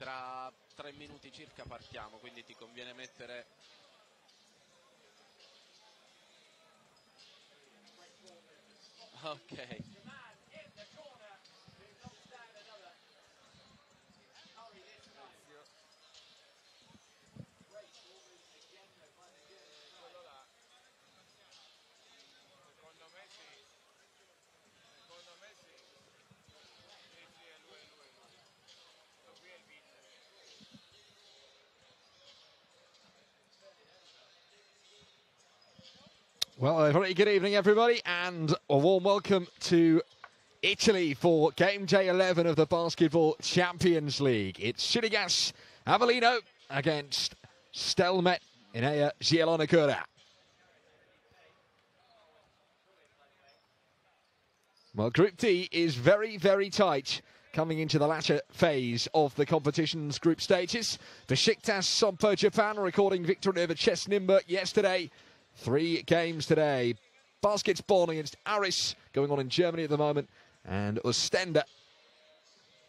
tra 3 minuti circa partiamo, quindi ti conviene mettere... Ok. Well, a very good evening, everybody, and a warm welcome to Italy for game day 11 of the Basketball Champions League. It's Sidigas Avellino against Stelmet Zielona Gora. Well, Group D is very, very tight coming into the latter phase of the competition's group stages. Besiktas Sompo Japan recording victory over Chesnimba yesterday. 3 games today. Basketball against Aris going on in Germany at the moment. And Ostende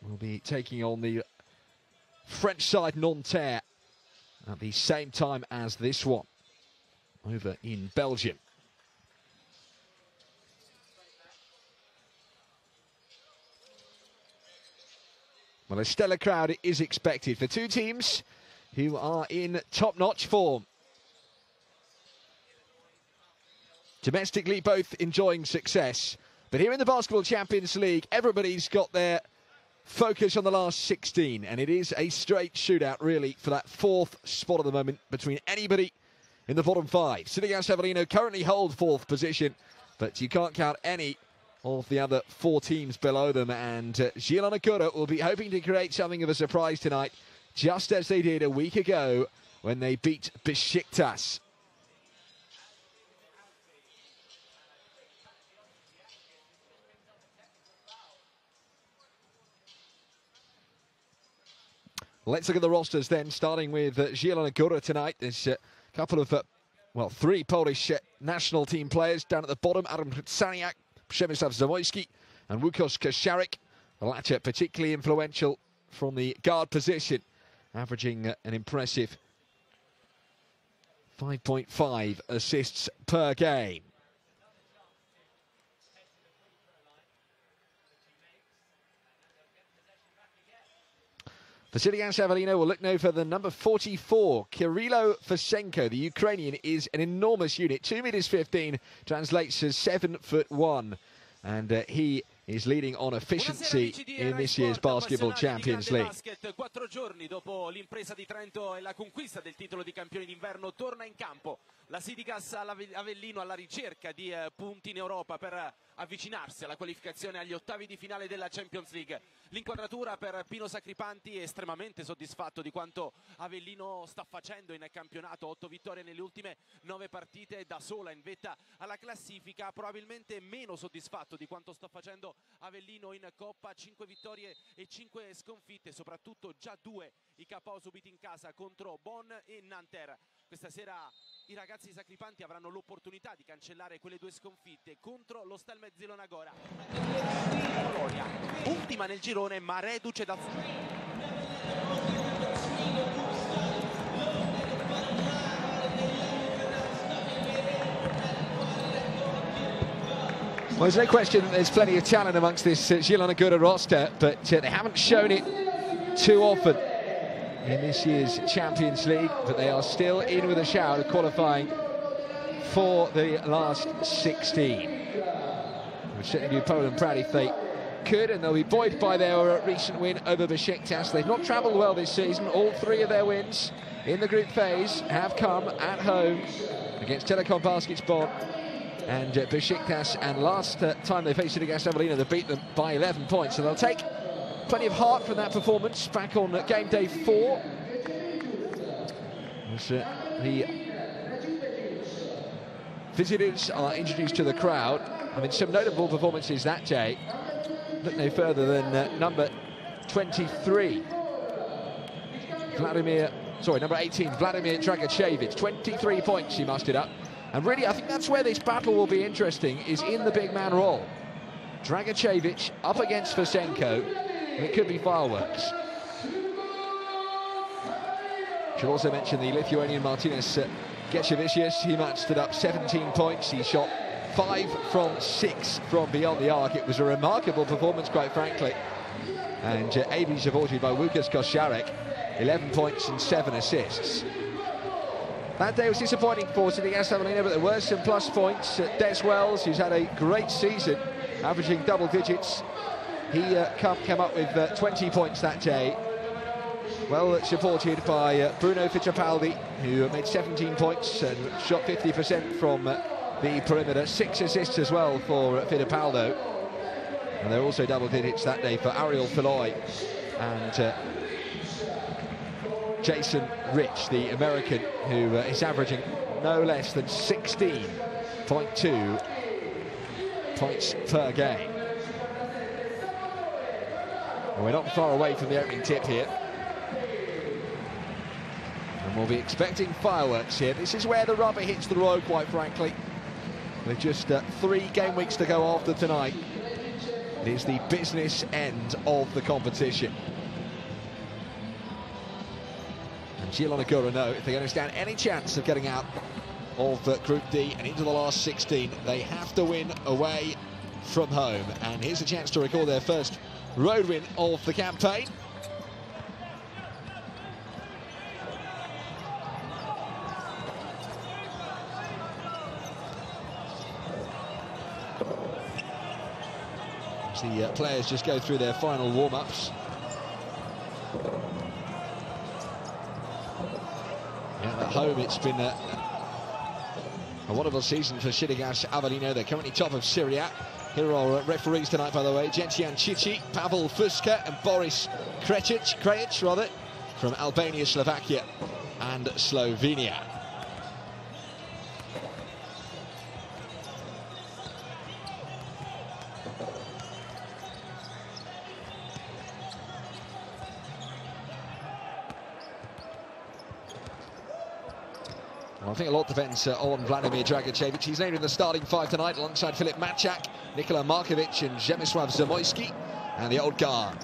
will be taking on the French side Nanterre at the same time as this one over in Belgium. Well, a stellar crowd is expected for 2 teams who are in top-notch form. Domestically, both enjoying success. But here in the Basketball Champions League, everybody's got their focus on the last 16. And it is a straight shootout, really, for that 4th spot at the moment between anybody in the bottom 5. Sidigas Avellino currently hold 4th position, but you can't count any of the other 4 teams below them. And Zielona Gora will be hoping to create something of a surprise tonight, just as they did a week ago when they beat Besiktas. Let's look at the rosters then, starting with Zielona Gora tonight. There's a couple of, 3 Polish national team players down at the bottom. Adam Krzyzaniak, Przemysław Zamoyski and Łukasz Kosziarek. The latter particularly influential from the guard position, averaging an impressive 5.5 assists per game. For Sidigas Avellino, we'll look now for the number 44, Kirilo Fasenko. The Ukrainian is an enormous unit, 2 meters 15, translates as 7'1", and he is leading on efficiency in this year's Basketball Champions League. 4 giorni dopo l'impresa di Trento e la conquista del titolo di campione d'inverno, torna in campo la Sidigas Avellino alla ricerca di punti in Europa per avvicinarsi alla qualificazione agli ottavi di finale della Champions League. L'inquadratura per Pino Sacripanti è estremamente soddisfatto di quanto Avellino sta facendo in campionato. 8 vittorie nelle ultime 9 partite, da sola in vetta alla classifica. Probabilmente meno soddisfatto di quanto sta facendo Avellino in Coppa. 5 vittorie e 5 sconfitte, soprattutto già 2 i KO subiti in casa contro Bonn e Nanterre. Questa sera i ragazzi sacripanti avranno l'opportunità di cancellare quelle 2 sconfitte contro lo Stelmet Zielona Gora. Polonia, ultima nel girone ma reduce da... Well, there's no question that there's plenty of talent amongst this Zielona Gora roster, but they haven't shown it too often in this year's Champions League, but they are still in with a shout of qualifying for the last 16. We'll certainly do Poland proud if they could, and they'll be buoyed by their recent win over Besiktas. They've not travelled well this season. All 3 of their wins in the group phase have come at home against Telekom Basketball and Besiktas, and last time they faced Sidigas Avellino, they beat them by 11 points, so they'll take plenty of heart from that performance back on game day 4. As the visitors are introduced to the crowd. I mean, some notable performances that day. Look no further than number 23, number 18, Vladimir Dragicevic. 23 points he mustered up. And really, I think that's where this battle will be interesting, is in the big man role. Dragicevic up against Fasenko. It could be fireworks. Should also mention the Lithuanian Martynas Gečevičius. He matched it up 17 points. He shot 5 from 6 from beyond the arc. It was a remarkable performance, quite frankly. And ably supported by Łukasz Koszarek, 11 points and 7 assists. That day was disappointing for Sidigas Avellino, but there were some plus points. Des Wells, who's had a great season, averaging double digits. He came up with 20 points that day. Well supported by Bruno Fittipaldi, who made 17 points and shot 50% from the perimeter. 6 assists as well for Fittipaldo. And they're also double digits that day for Ariel Filoi and Jason Rich, the American, who is averaging no less than 16.2 points per game. We're not far away from the opening tip here. And we'll be expecting fireworks here. This is where the rubber hits the road, quite frankly. With just 3 game weeks to go after tonight. It is the business end of the competition. And Zielona Gora know if they're going to stand any chance of getting out of Group D and into the last 16, they have to win away from home. And here's a chance to record their first road win of the campaign. As the players just go through their final warm-ups. Yeah, at home it's been a wonderful season for Sidigas Avellino. They're currently top of Serie A. Here are referees tonight, by the way: Gentian Cici, Pavel Fuska and Boris Krejcic from Albania, Slovakia and Slovenia. Well, I think a lot depends on Vladimir Dragicevic. He's named in the starting 5 tonight alongside Filip Mačák, Nikola Markovic and Przemysław Zamoyski. And the old guard,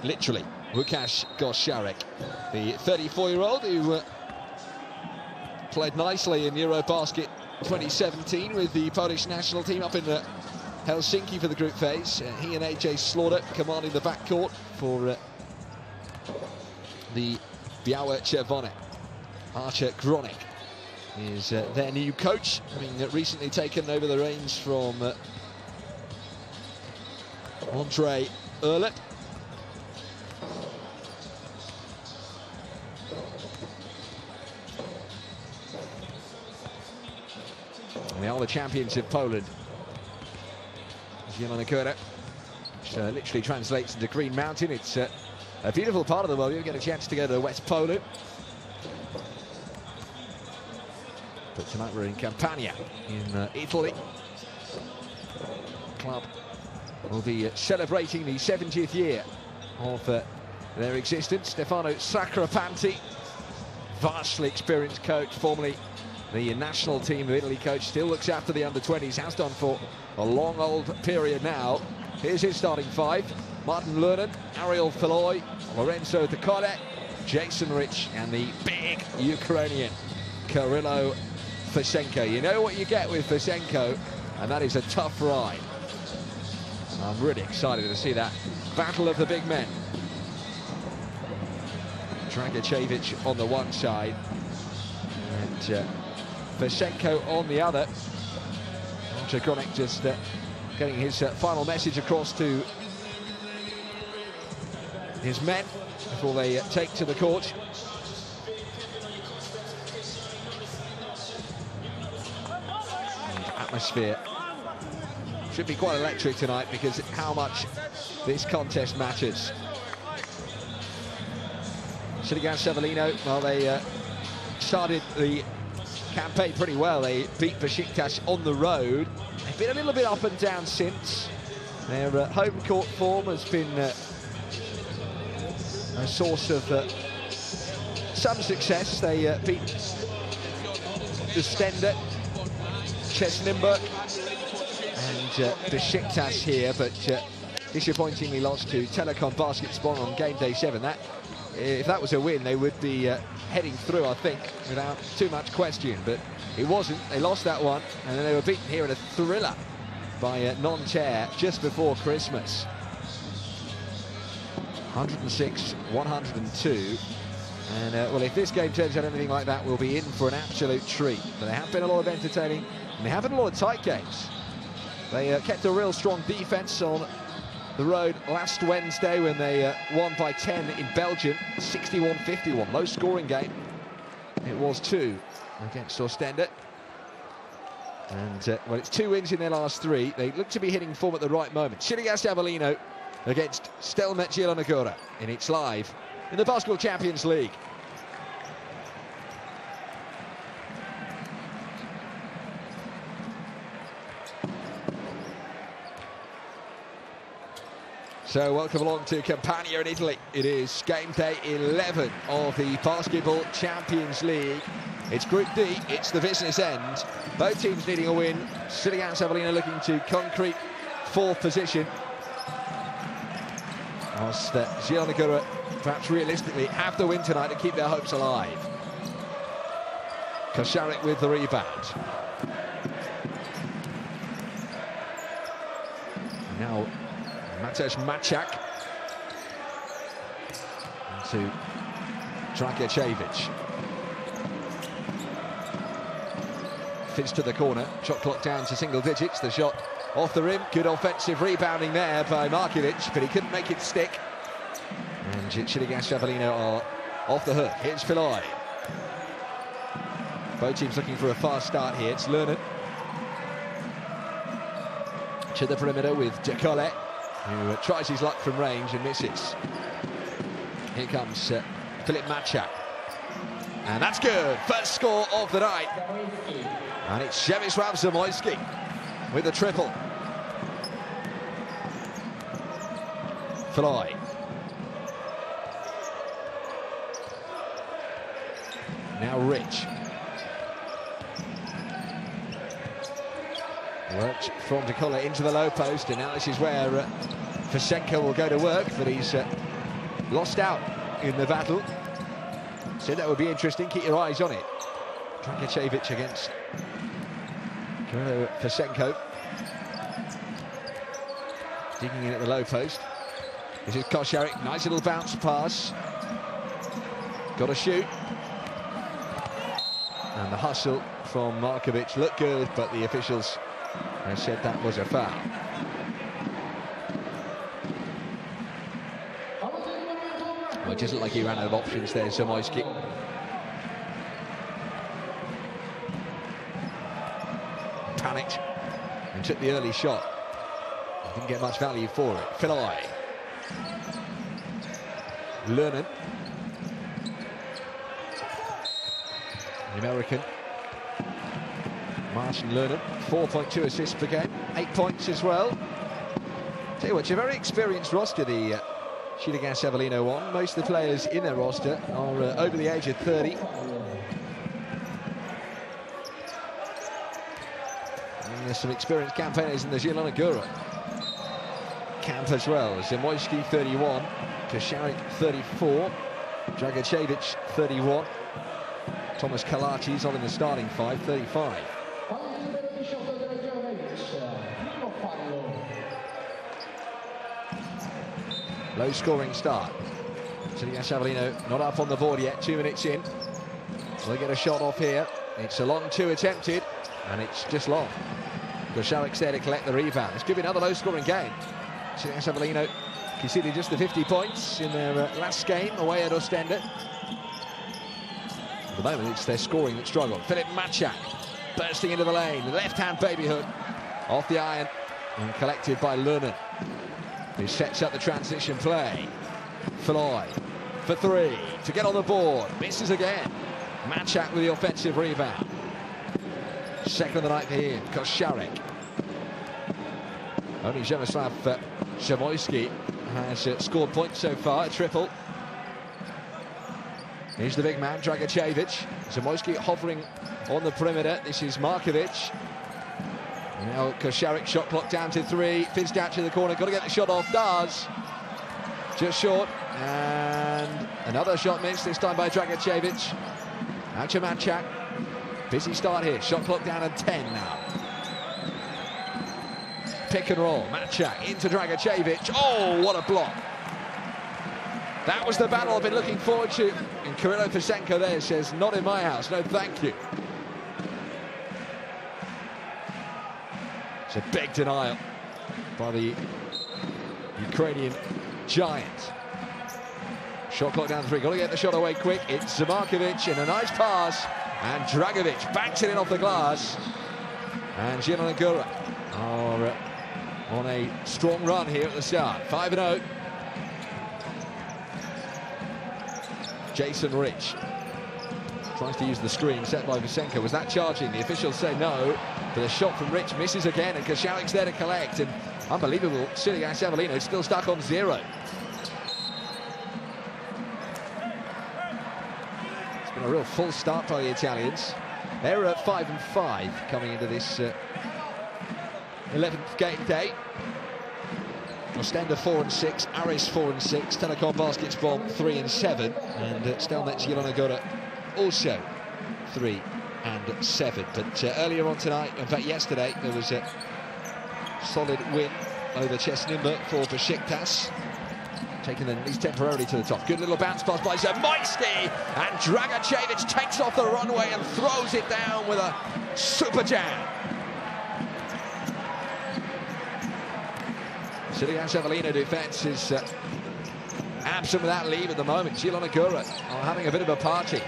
literally, Łukasz Koszarek, the 34-year-old who played nicely in Eurobasket 2017 with the Polish national team up in Helsinki for the group phase. He and AJ Slaughter commanding the backcourt for the Białe Czerwone. Archer Gronik is their new coach, having recently taken over the reins from Andrei Erlet. And they are the champions of Poland. Zielona Gora, which literally translates into Green Mountain. It's a beautiful part of the world. You get a chance to go to West Poland. But tonight we're in Campania in Italy. The club will be celebrating the 70th year of their existence. Stefano Sacripanti, vastly experienced coach, formerly the national team of Italy coach, still looks after the under-20s, has done for a long old period now. Here's his starting 5: Martin Lernen, Ariel Filoi, Lorenzo Tokole, Jason Rich and the big Ukrainian Kirilo Fesenko. You know what you get with Fesenko, and that is a tough ride. I'm really excited to see that battle of the big men. Dragicevic on the one side and Fesenko on the other. Archer Gronik just getting his final message across to his men before they take to the court. Atmosphere should be quite electric tonight because of how much this contest matters. Sidigas Avellino, well, they started the campaign pretty well. They beat Besiktas on the road. They've been a little bit up and down since. Their home court form has been a source of some success. They beat the Stender, Chesnimberg and Besiktas here, but disappointingly lost to Telekom Basketspor on game day 7. That, if that was a win, they would be heading through, I think, without too much question, but it wasn't. They lost that one, and then they were beaten here in a thriller by Nanterre just before Christmas. 106-102. And, well, if this game turns out anything like that, we'll be in for an absolute treat. But there have been a lot of entertaining, and there have been a lot of tight games. They kept a real strong defence on the road last Wednesday when they won by 10 in Belgium, 61-51. Low-scoring game. It was 2 against Ostende. And, well, it's 2 wins in their last 3. They look to be hitting form at the right moment. Sidigas Avellino against Stelmet Zielona Gora, and it's live in the Basketball Champions League. So welcome along to Campania in Italy. It is game day 11 of the Basketball Champions League. It's Group D, it's the business end. Both teams needing a win. Sidigas Avellino looking to concrete 4th position. Whilst Zielona Gora, perhaps realistically, have the win tonight to keep their hopes alive. Košarić with the rebound. Now Matej Mačak to Dragicevic. Fits to the corner, shot clock down to single digits. The shot off the rim, good offensive rebounding there by Markovic, but he couldn't make it stick. And Sidigas Avellino are off the hook. Here's Filoi. Both teams looking for a fast start here. It's Lerner to the perimeter with De Colle, who tries his luck from range and misses. Here comes Filip Mačak. And that's good. First score of the night. And it's Przemysław Zamoyski with the triple. Filoi. Now Rich. Works from De Colle into the low post, and now this is where Fesenko will go to work, but he's lost out in the battle. So that would be interesting. Keep your eyes on it. Dragicevic against Fesenko. Digging in at the low post. This is Košarić. Nice little bounce pass. Got to shoot. And the hustle from Markovic looked good, but the officials said that was a foul. Well, it doesn't look like he ran out of options there, Zamoyski. Panicked and took the early shot. Didn't get much value for it. Filoi. Lerner. The American. Martin Lerner, 4.2 assists per game, 8 points as well. Tell you what, it's a very experienced roster, the Sidigas Avellino one. Most of the players in their roster are over the age of 30. And there's some experienced campaigners in the Zielona Gora camp as well. Zamoyski, 31, Košarić, 34, Dragicevic, 31. Thomas Kalaci's on in the starting 5, 35. Low scoring start. Sidigas Avellino not up on the board yet, 2 minutes in. They get a shot off here. It's a long 2 attempted, and it's just long. Košarić there to collect the rebound. This could be another low scoring game. Sidigas Avellino conceded just the 50 points in their last game away at Ostende. At the moment, it's their scoring that struggled. Filip Mačak bursting into the lane. The left-hand baby hook off the iron and collected by Lerner, who sets up the transition play. Filoi for 3 to get on the board. Misses again. Mačak with the offensive rebound. Second of the night for him. Košarić. Only Przemysław Zamoyski has scored points so far. A triple. Here's the big man, Dragicevic. Zamoyski hovering on the perimeter. This is Markovic. Now Košarić, shot clock down to 3. Fizzed out to the corner. Got to get the shot off. Does. Just short. And Another shot missed, this time by Dragicevic. Now to Mačák. Busy start here, shot clock down at 10 now. Pick and roll, Mačák into Dragicevic. Oh, what a block. That was the battle I've been looking forward to. And Kirilo Fisenko there says, not in my house, no thank you. It's a big denial by the Ukrainian giant. Shot clock down 3, got to get the shot away quick. It's Markovic in a nice pass, and Dragovic banks it in off the glass. And Zielona Gora are on a strong run here at the start. 5-0. Jason Rich tries to use the screen set by Fisenko. Was that charging? The officials say no, but a shot from Rich misses again, and Košarek's there to collect. And unbelievable, Sidigas Avellino still stuck on 0. It's been a real full start by the Italians. They're at 5-5 coming into this 11th game day. Ostenda 4-6, Aris 4-6, Telekom Basketball 3-7, and Stelmet Zielona Gora also 3-7. But earlier on tonight, in fact yesterday, there was a solid win over Chesnimba for Besiktas, taking them at least temporarily to the top. Good little bounce pass by Zamoyski, and Dragicevic takes off the runway and throws it down with a super jam. Sidigas Avellino defence is absent with that lead at the moment. Zielona Gora are having a bit of a party.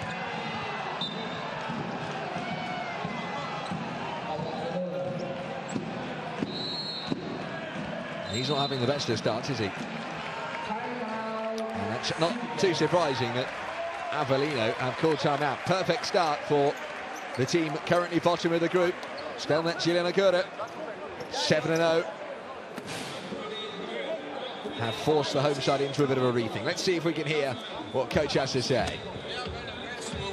He's not having the best of starts, is he? And that's not too surprising that Avellino have called time out. Perfect start for the team currently bottom of the group. Stelmet Zielona Gora 7-0. Have forced the home side into a bit of a rethink. Let's see if we can hear what coach has to say.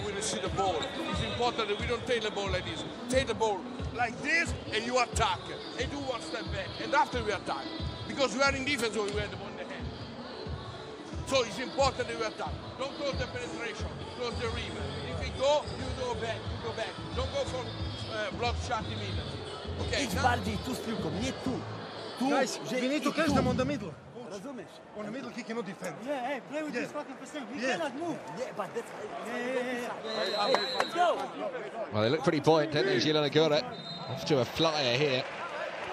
We receive the ball. It's important that we don't take the ball like this. Take the ball like this and you attack. And do one step back. And after we attack. Because we are in defense when we have the ball in the hand. So it's important that we attack. Don't close the penetration. Close the rim. If you go back. You go back. Don't go for block shot immediately. Okay? It's bardziej tu z piłką, nie tu. Guys, we need to catch them on the middle. Rozumiesz? On the middle, he cannot defend. Yeah, hey, play with this fucking percent. We cannot move. Yeah, but that's... Let's go. Well, they look pretty buoyant, don't they, Zielona Gora? Off to a flyer here.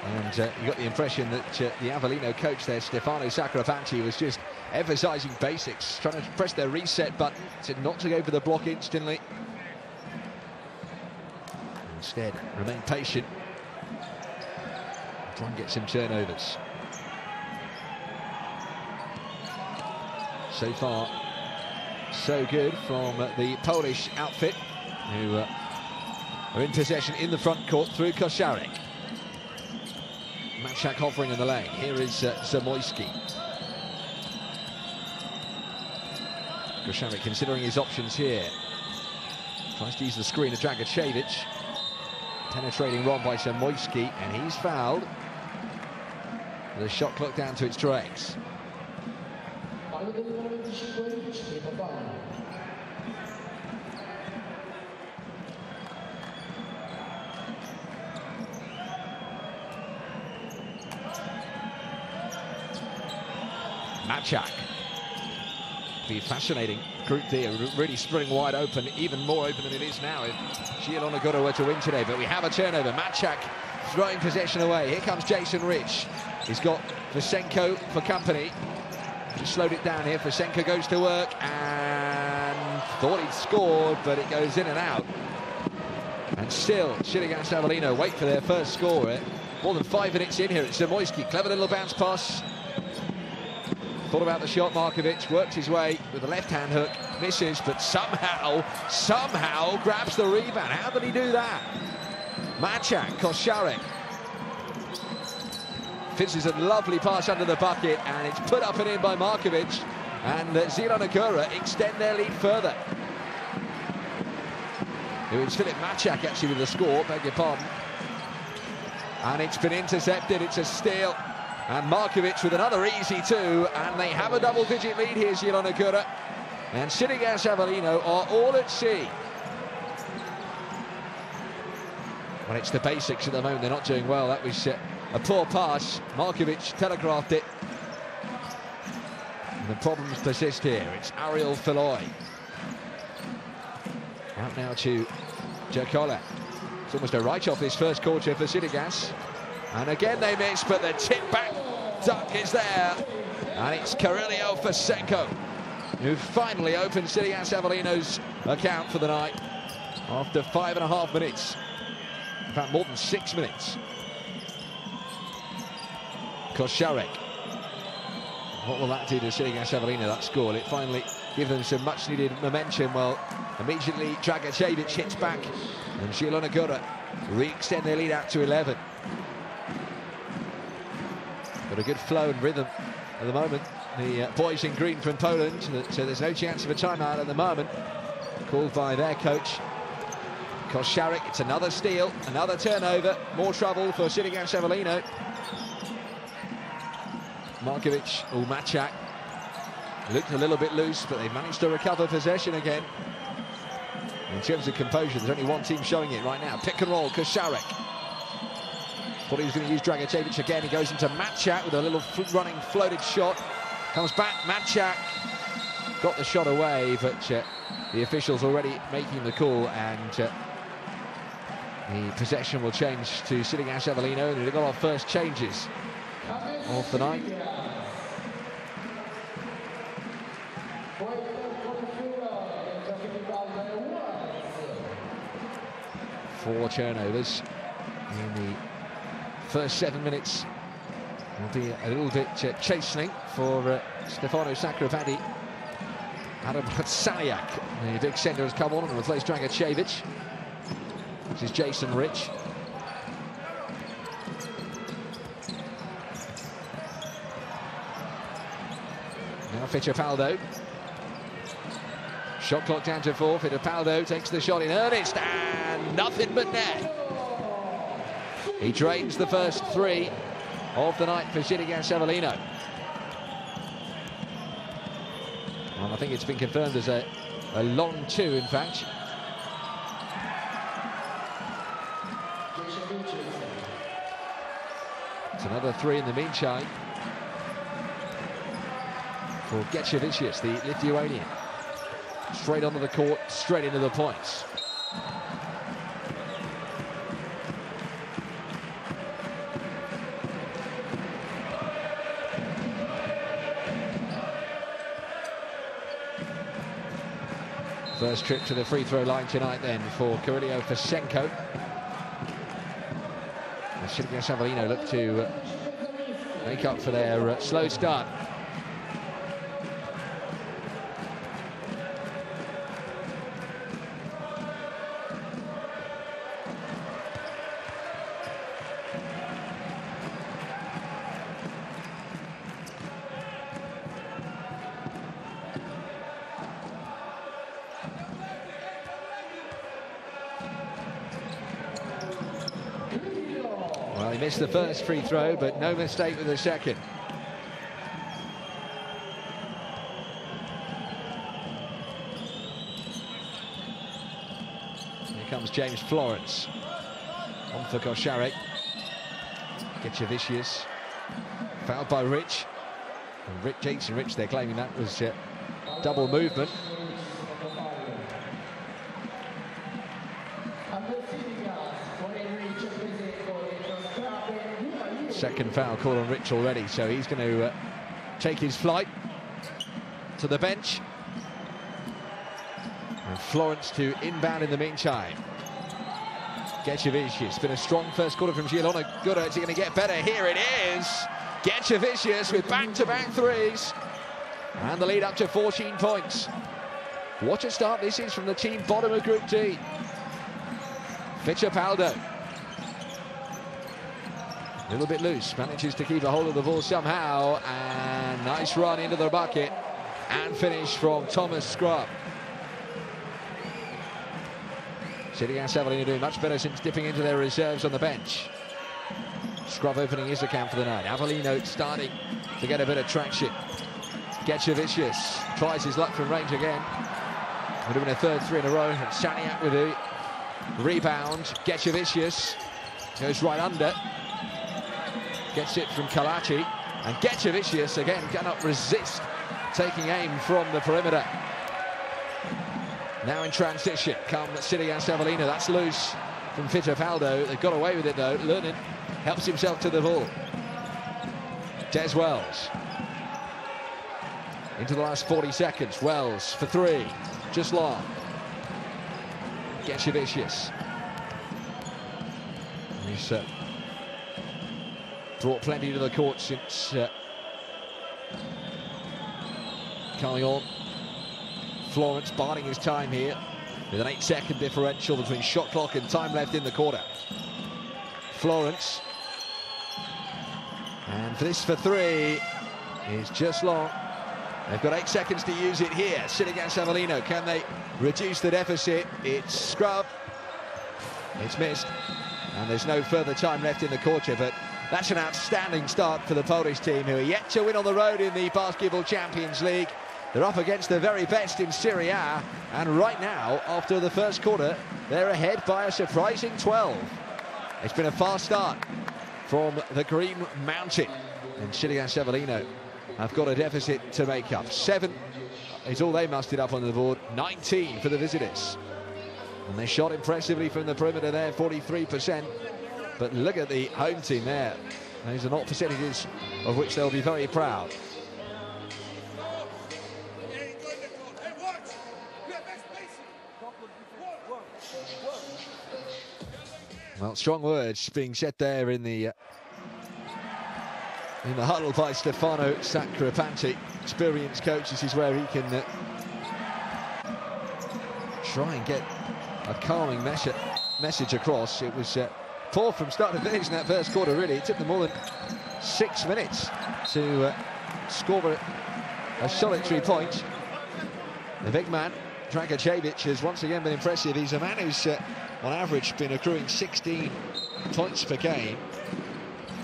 And you got the impression that the Avellino coach there, Stefano Sacripanti, was just emphasising basics, trying to press their reset button, said not to go for the block instantly. Instead, remain patient. Try and get some turnovers. So far, so good from the Polish outfit, who are in possession in the front court through Košarek. Mačák hovering in the lane. Here is Zamoyski. Košarek considering his options here. Tries to use the screen of Dragicevic. Penetrating run by Zamoyski, and he's fouled. The shot clock down to its dregs. Mačák. Be a fascinating group there, really spreading wide open, even more open than it is now if Zielona Gora were to win today. But we have a turnover. Mačák throwing possession away. Here comes Jason Rich. He's got Fisenko for company. He slowed it down here. Fisenko goes to work and thought he'd scored, but it goes in and out. And still, Sidigas Avellino wait for their first score. More than 5 minutes in here. It's Zamoyski. Clever little bounce pass. Thought about the shot. Markovic worked his way with a left-hand hook. Misses, but somehow grabs the rebound. How did he do that? Mačák, Košarek. Fizzes a lovely pass under the bucket, and it's put up and in by Markovic. And Zielona Gora extend their lead further. It was Filip Mačák actually with the score, beg your pardon. And it's been intercepted, it's a steal. And Markovic with another easy two, and they have a double-digit lead here, Zielona Gora. And Sidigas Avellino are all at sea. Well, it's the basics at the moment. They're not doing well. That was a poor pass. Markovic telegraphed it. And the problems persist here. It's Ariel Filloy. Out now to Jacola. It's almost a write-off this first quarter for Sidigas. And again they miss, but the tip-back duck is there. And it's Carrillo Fasenko, who finally opened Sidigas Avellino's account for the night after 5.5 minutes. In fact, more than 6 minutes. Kosharek. What will that do to Sidigas Avellino, that score? Will it finally give them some much-needed momentum? Well, immediately Dragicevic hits back, and Zielona Gora re-extend their lead out to 11. Got a good flow and rhythm at the moment. The boys in green from Poland, so there's no chance of a timeout at the moment. Called by their coach, Kosharek. It's another steal, another turnover, more trouble for Sidigas Avellino. Markovic, Machak looked a little bit loose, but they managed to recover possession again. In terms of composure, there's only one team showing it right now. Pick and roll, Kosharek. Thought he was going to use Dragicevic again. He goes into Machak with a little running floated shot. Comes back, Machak got the shot away, but the officials already making the call, and the possession will change to Sidigas Avellino. And we've got our first changes of the night. Four turnovers in the first 7 minutes. Will be a little bit chastening for Stefano Sakrapati. Adam Hatsaliak, the big centre, has come on and replaced Dragicevic. This is Jason Rich. Now Fittipaldo. Shot clock down to 4. Fittipaldo takes the shot in earnest, and nothing but net. He drains the first 3 of the night for Sidigas Avellino. Well, I think it's been confirmed as a long 2, in fact. It's another 3 in the meantime for Gečevičius, the Lithuanian. Straight onto the court, straight into the points. First trip to the free throw line tonight then for Carrillo Fasenko. Sidigas Avellino look to make up for their slow start. Well, he missed the first free throw, but no mistake with the second. Here comes James Florence. On for Kosharek. Gečevičius. Fouled by Rich. And Jason Rich, they're claiming that was double movement. Second foul call on Rich already, so he's going to take his flight to the bench. And Florence to inbound in the meantime. Gečevičius, it's been a strong first quarter from Zielona Gora. Is he going to get better? Here it is. Gečevičius with back-to-back threes. And the lead up to 14 points. What a start this is from the team bottom of Group D. Fittipaldo. A little bit loose, manages to keep a hold of the ball somehow, and nice run into the bucket and finish from Thomas Scrub. Sidigas Avellino doing much better since dipping into their reserves on the bench. Scrub opening his account for the night. Avellino starting to get a bit of traction. Getchevicius tries his luck from range again. Would have been a third three in a row. And Saniak with the rebound. Getchevicius goes right under. Gets it from Kalachi. And Getchevicius again cannot resist taking aim from the perimeter. Now in transition come Sidigas Avellino. That's loose from Fittipaldo. They got away with it though. Lernin helps himself to the ball. Des Wells. Into the last 40 seconds. Wells for three. Just long. Getchevicius. He's brought plenty to the court since coming on. Florence biding his time here with an 8-second differential between shot clock and time left in the quarter. Florence. And this for three is just long. They've got 8 seconds to use it here. Sidigas Avellino, can they reduce the deficit? It's scrub. It's missed. And there's no further time left in the quarter, but that's an outstanding start for the Polish team, who are yet to win on the road in the Basketball Champions League. They're up against the very best in Serie A, and right now, after the first quarter, they're ahead by a surprising 12. It's been a fast start from the Green Mountain, and Sidigas Avellino have got a deficit to make up. 7 is all they mustered up on the board, 19 for the visitors. And they shot impressively from the perimeter there, 43%. But look at the home team there. Those are not percentages of which they'll be very proud. Well, strong words being said there in the huddle by Stefano Sacripanti. Experienced coach, this is where he can try and get a calming message across. It was poor from start to finish in that first quarter, really. It took them more than 6 minutes to score a solitary point. The big man, Dragicevic, has once again been impressive. He's a man who's, on average, been accruing 16 points per game.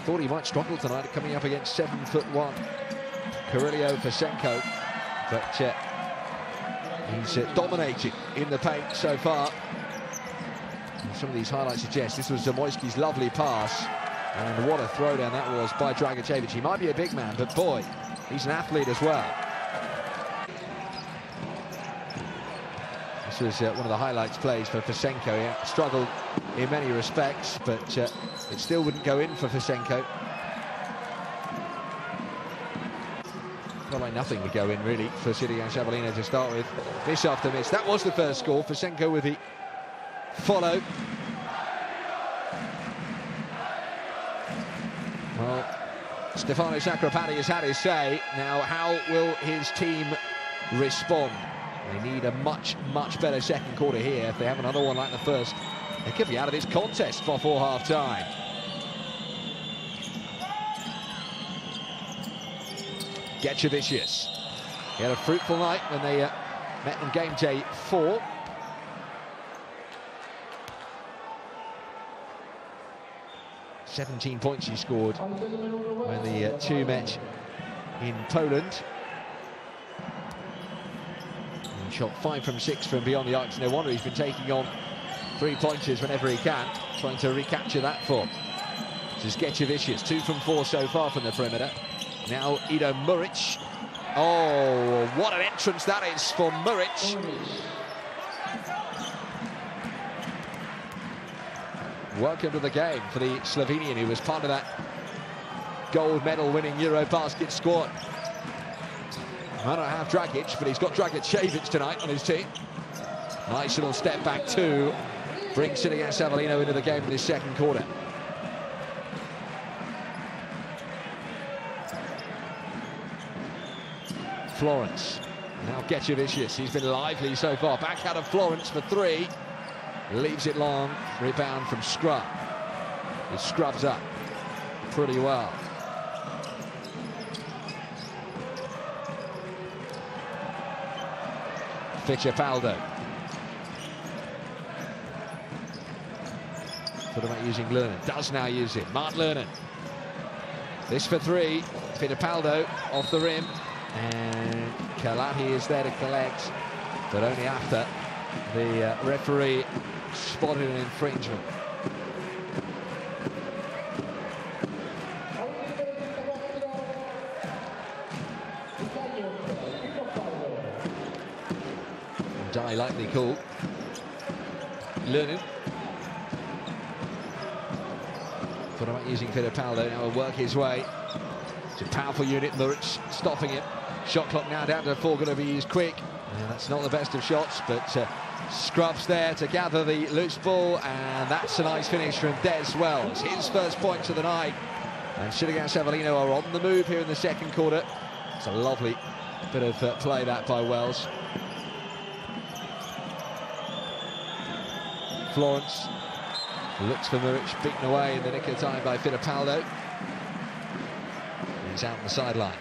Thought he might struggle tonight, coming up against 7'1" Kirillio Fesenko, but he's dominated in the paint so far. And some of these highlights suggest this was Zamoyski's lovely pass, and what a throwdown that was by Dragicevic. He might be a big man, but boy, he's an athlete as well. This was one of the highlights plays for Fesenko. He struggled in many respects, but it still wouldn't go in for Fesenko. Felt like nothing would go in, really, for Sidigas Avellino to start with. Miss after miss. That was the first score. Fesenko with the follow. Well, Stefano Sacripanti has had his say. Now, how will his team respond? They need a much, much better second quarter here. If they have another one like the first, they could be out of this contest before half-time. Getchevicius. He had a fruitful night when they met on game day 4. "17 points he scored when the two met in Poland. He shot 5 from 6 from beyond the arc. No wonder he's been taking on 3-pointers whenever he can, trying to recapture that form. This is Getchevicius, 2 from 4 so far from the perimeter. Now Ido Muric. Oh, what an entrance that is for Muric. Welcome to the game for the Slovenian, who was part of that gold medal winning Eurobasket squad. I don't have Dragic, but he's got Dragicevic tonight on his team. Nice little step back to bring Sidigas Avellino into the game in this second quarter. Florence. Now Getchevicius. He's been lively so far. Back out of Florence for 3. Leaves it long. Rebound from Scrub. He scrubs up pretty well. Fittipaldo. Thought about using Lernin. Does now use it. Mark Lernin. This for 3. Fittipaldo off the rim. And Kalati is there to collect, but only after the referee spotted an infringement. Die lightly called. Learning. Thought about using Fittipaldo, now will work his way. It's a powerful unit, Muric stopping it. Shot clock now down to 4, going to be used quick. And that's not the best of shots, but Scrubs there to gather the loose ball, and that's a nice finish from Des Wells. His first points of the night. And Sidigas Avellino are on the move here in the second quarter. It's a lovely bit of play that by Wells. Florence looks for Muric, beaten away in the nick of time by Fittipaldo. He's out on the sideline.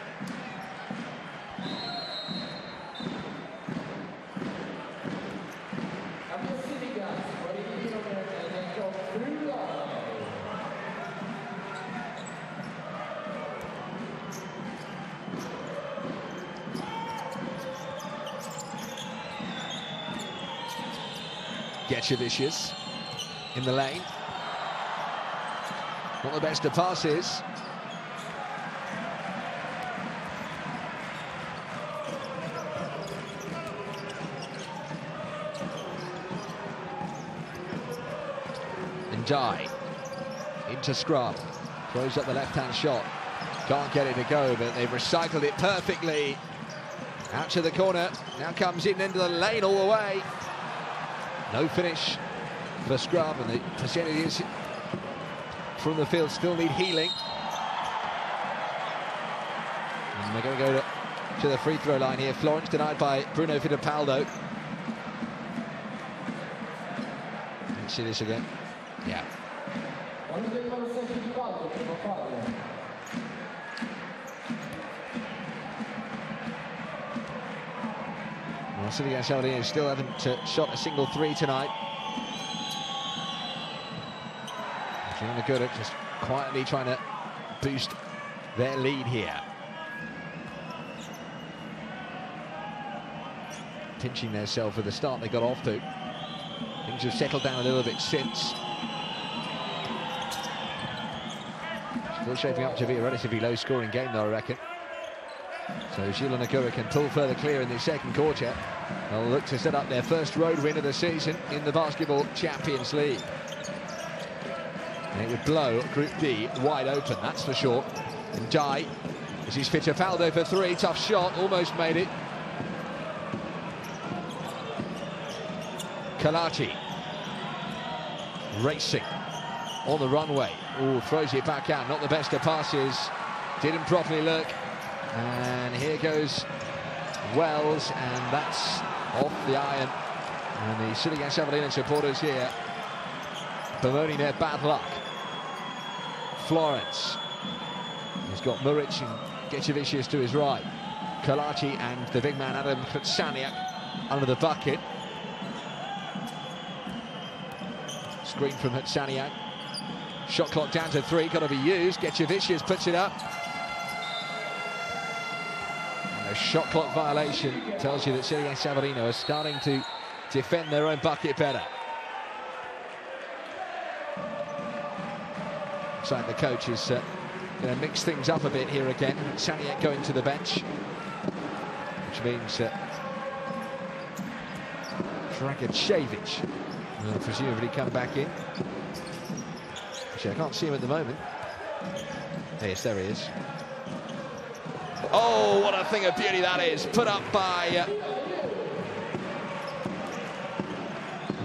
Getchevicius in the lane. Not the best of passes. And Die into Scrub. Throws up the left-hand shot. Can't get it to go, but they've recycled it perfectly. Out to the corner. Now comes in into the lane all the way. No finish for Scrub, and the percentages from the field still need healing. And they're going to go to the free throw line here. Florence denied by Bruno Fittipaldo. Let's see this again. Yeah. Well, Sidigas Avellino still haven't shot a single three tonight. Zielona Gora just quietly trying to boost their lead here. Pinching themselves for the start they got off to. Things have settled down a little bit since. Still shaping up to be a relatively low-scoring game, though, I reckon. So Zielona Gora can pull further clear in the second quarter. They'll look to set up their first road win of the season in the Basketball Champions League. And it would blow Group D wide open, that's for sure. And Die, this is Fittipaldo for three, tough shot, almost made it. Kalati racing on the runway. Oh, throws it back out, not the best of passes. Didn't properly look. And here goes Wells, and that's off the iron. And the Sidigas Avellino supporters here bemoaning their bad luck. Florence. He's got Muric and Getchevicius to his right. Kalati and the big man Adam Krtsaniak under the bucket. Screen from Krtsaniak. Shot clock down to 3, got to be used. Getchevicius puts it up. And a shot clock violation tells you that Sidigas Avellino are starting to defend their own bucket better. Looks like the coach is going to mix things up a bit here again. Krtsaniak going to the bench, which means Dragicevic will presumably come back in. Actually, I can't see him at the moment. Yes, there he is. Oh, what a thing of beauty that is. Put up by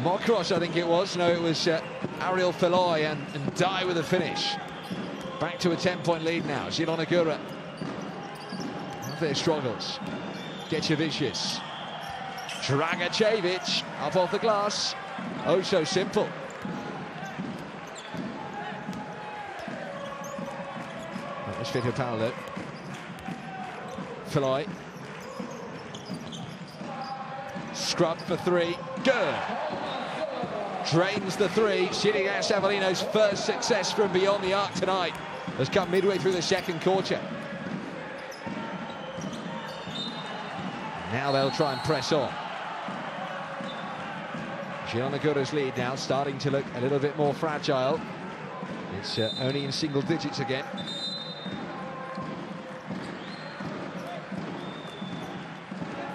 Mokros, I think it was. No, it was Ariel Feloy and Die with a finish. Back to a 10-point lead now. Zielona Gora. Their struggles. Getchevicius. Dragicevic up off the glass. Oh, so simple. That was Fittipaldo. Feloy. Scrub for three. Good. Drains the three. Sidigas Avellino's first success from beyond the arc tonight has come midway through the second quarter. Now they'll try and press on. Zielona Gora's lead now starting to look a little bit more fragile. It's only in single digits again.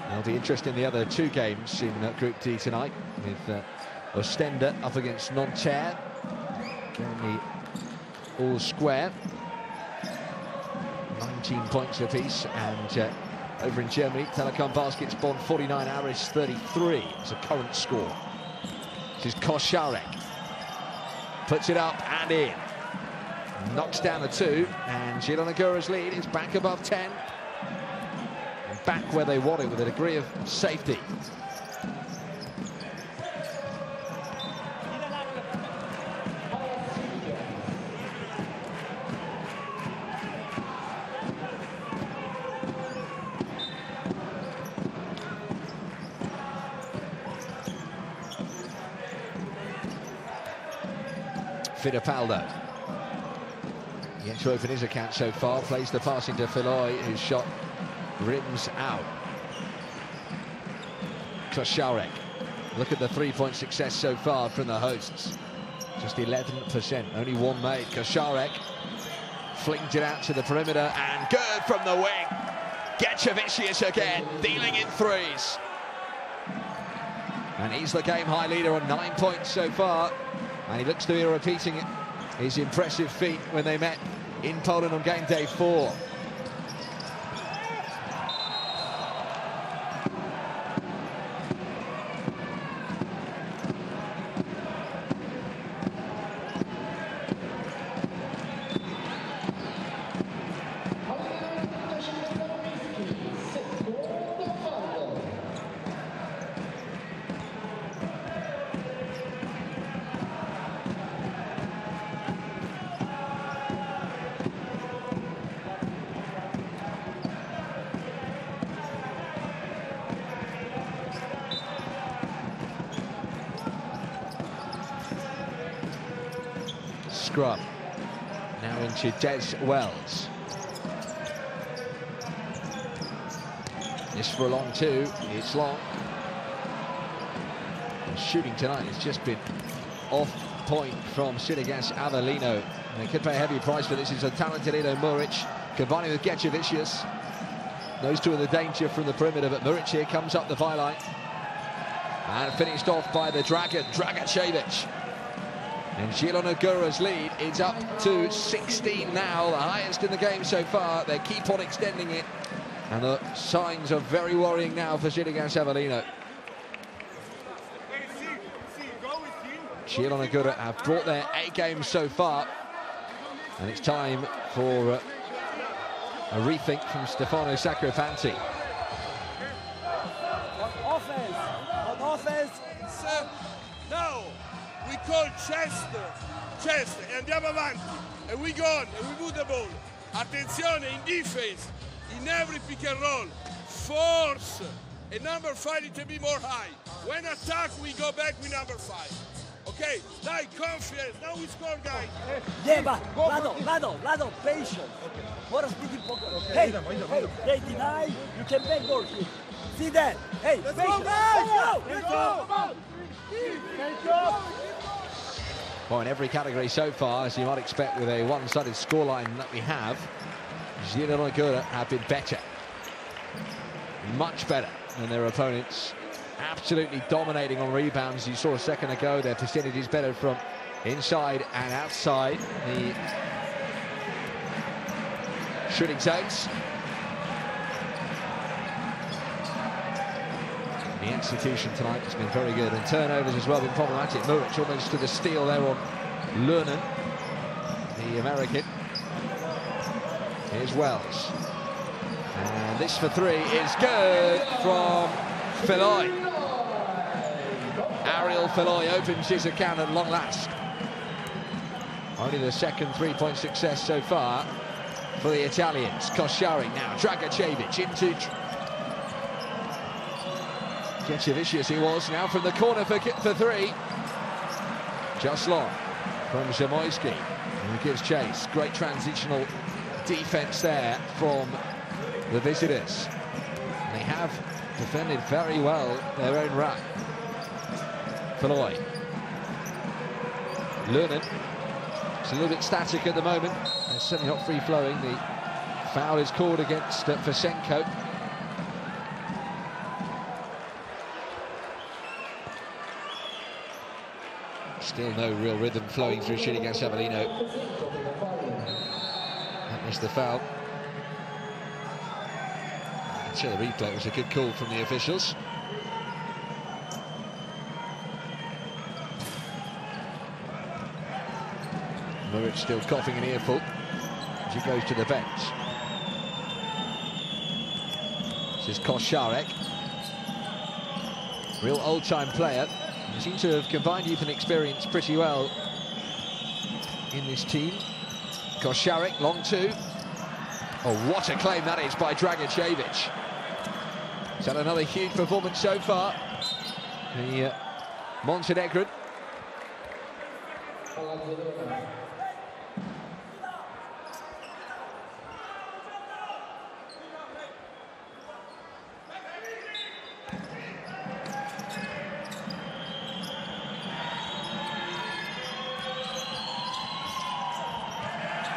It'll be interesting the other two games in Group D tonight, with Ostende up against Nanterre. Currently all square. 19 points apiece, and over in Germany, Telekom Basketball 49, Aris 33 is a current score. This is Koszarek. Puts it up and in. Knocks down the two, and Zielona Gora's lead is back above 10. And back where they want it with a degree of safety. Fittipaldo. Yet to open his account so far, plays the pass into Filoi, whose shot rims out. Koszarek. Look at the three-point success so far from the hosts. Just 11%, only one made. Koszarek flings it out to the perimeter, and good from the wing. Getchevicius again, dealing in threes. And he's the game-high leader on 9 points so far. And he looks to be repeating his impressive feat when they met in Poland on game day 4. Scrub. Now into Des Wells. This for a long two. It's long. And shooting tonight has just been off point from Sidigas Avellino. And they could pay a heavy price for this. It's a talented Edo Muric combining with Getchevicius. Those two are the danger from the perimeter, but Muric here comes up the byline. And finished off by the Dragon, Dragacevic. And Zielona Gora's lead is up to 16 now, the highest in the game so far. They keep on extending it, and the signs are very worrying now for Sidigas Avellino. Zielona Gora have brought their 8 games so far, and it's time for a rethink from Stefano Sacripanti. On offense. No. We call chest, e andiamo avanti, and we go on, and we move the ball. Attenzione, in defense, in every pick and roll, force, and number 5 needs to be more high. When attack, we go back with number 5. Okay, like confidence, now we score, guys. Yeah, but Lado, patience. More speed in pocket. Hey, they deny, you can make more here. See that? Hey, let's patience. Let's go! Well, in every category so far, as you might expect with a one-sided scoreline that we have, Zielona Gora have been better. Much better than their opponents. Absolutely dominating on rebounds. You saw a second ago, their percentage is better from inside and outside the shooting zones. The execution tonight has been very good, and turnovers as well been problematic. Muric almost to the steal there on Lernan, the American. Here's Wells. And this for 3 is good from Filoi. Ariel Filoi opens his account at long last. Only the second three-point success so far for the Italians. Koszarek now, Dragacevic into Getchevicius he was, now from the corner for 3. Just long from Zamoyski, who gives chase. Great transitional defense there from the visitors. They have defended very well their own ruck. Floyd. Lernen. It's a little bit static at the moment. It's certainly not free-flowing. The foul is called against Fasenko. Still no real rhythm flowing through Sidigas Avellino. That was the foul. I'm sure the replay was a good call from the officials. Muric still coughing an earful as he goes to the bench. This is Koszarek. Real old-time player. He seems to have combined youth and experience pretty well in this team. Koszarek, long two. Oh, what a claim that is by Dragicevic. He's had another huge performance so far. The Montenegrin.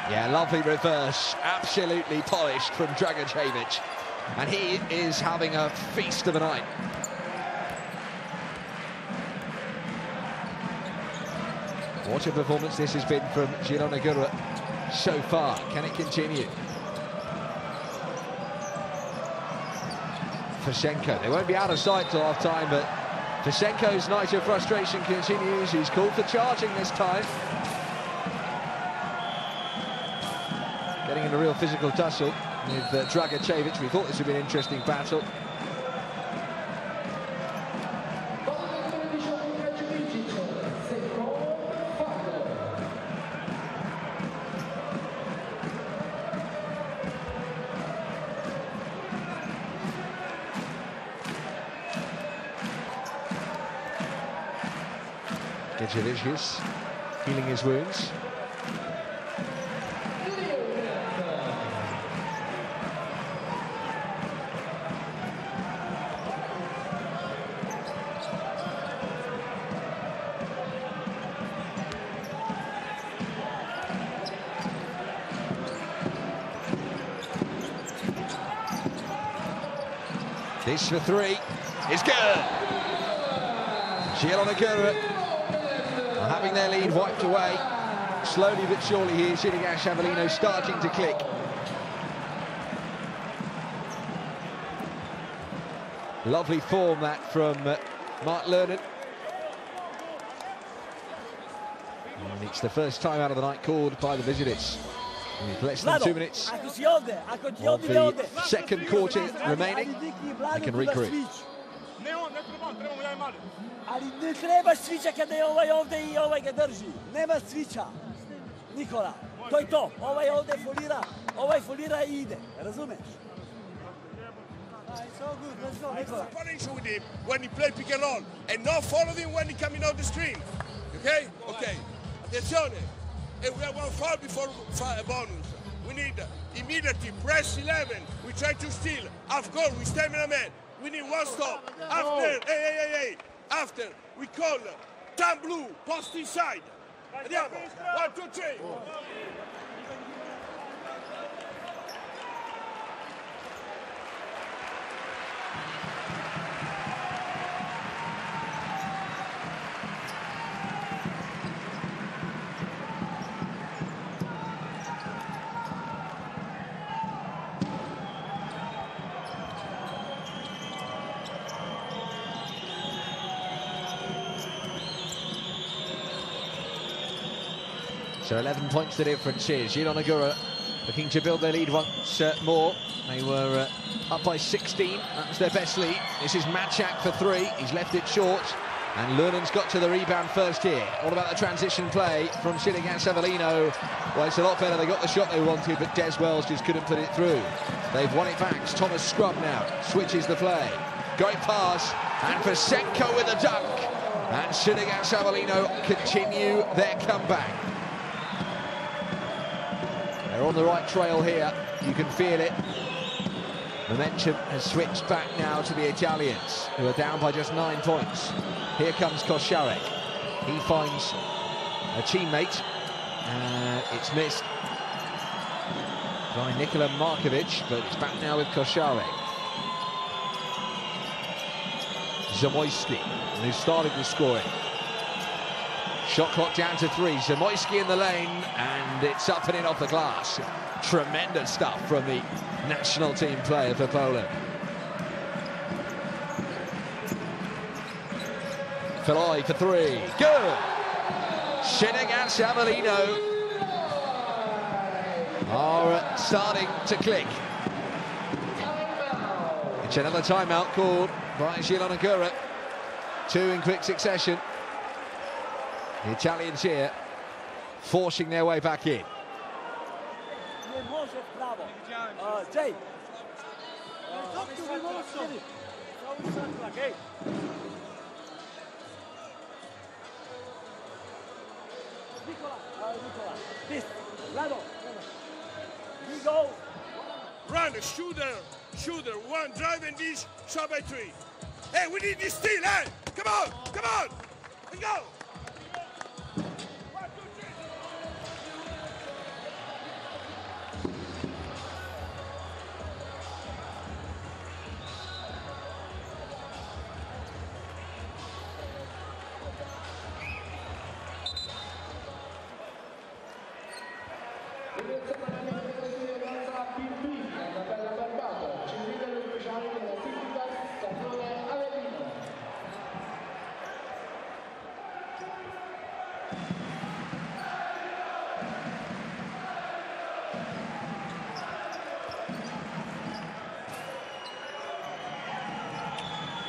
Yeah, lovely reverse, absolutely polished from Dragicevic. And he is having a feast of a night. What a performance this has been from Zielona Gora so far. Can it continue? Fasenko, they won't be out of sight till half-time, but Fasenko's night of frustration continues. He's called for charging this time. Getting in a real physical tussle with Dragicevic. We thought this would be an interesting battle. Gedzivicius healing his wounds. This for three is good. Zielona Gora are having their lead wiped away. Slowly but surely here, Sidigas Avellino starting to click. Lovely form that from Mark Lernen. And it's the first time out of the night called by the visitors. With less than 2 minutes of the second quarter remaining. They can recruit. Ali ne treba svića kada je ovaj ovde i ovaj ga drži. Nema svića. Nikola, to je to. Ovaj ovde folira, ovaj folira i ide. Razumeš? It's all good. Let's go, Nikola. Separation with him when he play pick and roll and not follow him when he coming out the screen. Okay? Okay. Attenzione. And we have one foul before bonus. We need immediately press 11. We try to steal. Half goal, we stamina man. We need one stop. After, hey. After, we call Tam Blue, post inside. Andiamo. 1, 2, 3. So 11 points the difference here. Zielona Gora looking to build their lead once more. They were up by 16. That was their best lead. This is Matchak for three. He's left it short. And Lernen's got to the rebound first here. All about the transition play from Sidigas Avellino. Well, it's a lot better. They got the shot they wanted, but Des Wells just couldn't put it through. They've won it back. It's Thomas Scrub now. Switches the play. Going pass. And Fasenko with a dunk. And Sidigas Avellino continue their comeback. They're on the right trail here. You can feel it. Momentum has switched back now to the Italians, who are down by just 9 points. Here comes Koszarek. He finds a teammate, and it's missed by Nikola Markovic, but it's back now with Koszarek. Zamoyski, who started the scoring. Shot clock down to 3. Zamoyski in the lane, and it's up and in off the glass. Tremendous stuff from the national team player for Poland. Filoi for 3. Good! Sidigas Avellino are starting to click. It's another timeout called by Zielona Gora. 2 in quick succession. The Italians here forcing their way back in. Jay. Run, shooter, one, drive and dish, shot by 3. Hey, we need this steal, hey! Come on, let's go!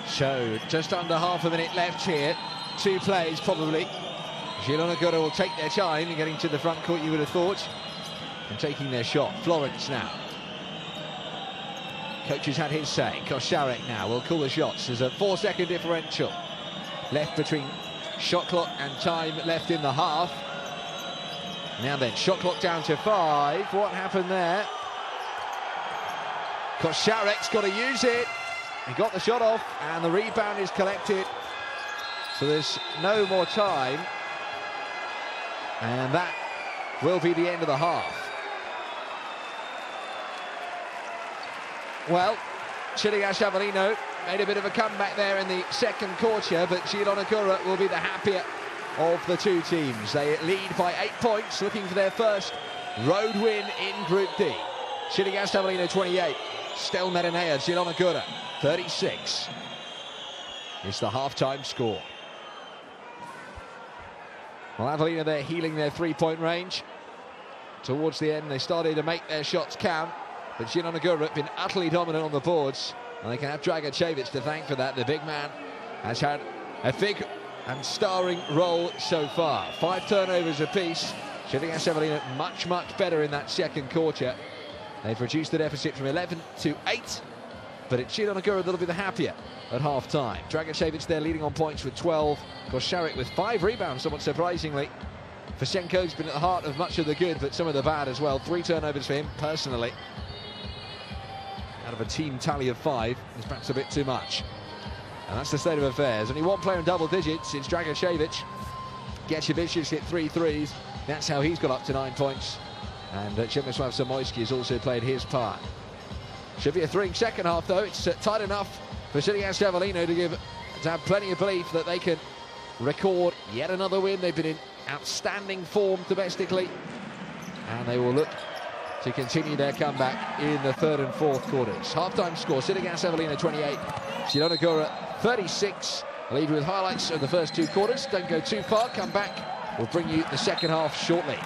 So, just under half a minute left here. 2 plays, probably. Zielona Gora will take their time in getting to the front court, you would have thought, and taking their shot. Florence now. Coach has had his say. Koszarek now will call the shots. There's a 4-second differential left between shot clock and time left in the half. Now then, shot clock down to 5. What happened there? Koszarek's got to use it. He got the shot off, and the rebound is collected. So there's no more time. And that will be the end of the half. Well, Sidigas Avellino made a bit of a comeback there in the second quarter, but Zielona Gora will be the happier of the 2 teams. They lead by 8 points, looking for their first road win in Group D. Sidigas Avellino 28, Stelmet Zielona Gora 36. It's the half-time score. Well, Avellino, they're healing their 3-point range. Towards the end, they started to make their shots count, but Zielona Gora have been utterly dominant on the boards, and they can have Dragicevic to thank for that. The big man has had a big and starring role so far. 5 turnovers apiece. Sidigas Avellino much better in that second quarter. They've reduced the deficit from 11 to 8, but it's Zielona Gora that'll be the happier at half-time. Dragicevic there leading on points with 12. Koszarek with 5 rebounds, somewhat surprisingly. Fosenko's been at the heart of much of the good, but some of the bad as well. 3 turnovers for him, personally. Out of a team tally of 5, is perhaps a bit too much. And that's the state of affairs. Only 1 player in double digits, it's Dragicevic. Gecevicius hit 3 threes. That's how he's got up to 9 points. And Przemysław Zamoyski has also played his part. Should be a thrilling second half, though. It's tight enough for Sidigas Avellino to have plenty of belief that they can record yet another win. They've been in outstanding form domestically, and they will look to continue their comeback in the 3rd and 4th quarters. Half-time score, Sidigas Avellino 28, Zielona Gora 36. I'll leave you with highlights of the first 2 quarters. Don't go too far, come back. We'll bring you the second half shortly.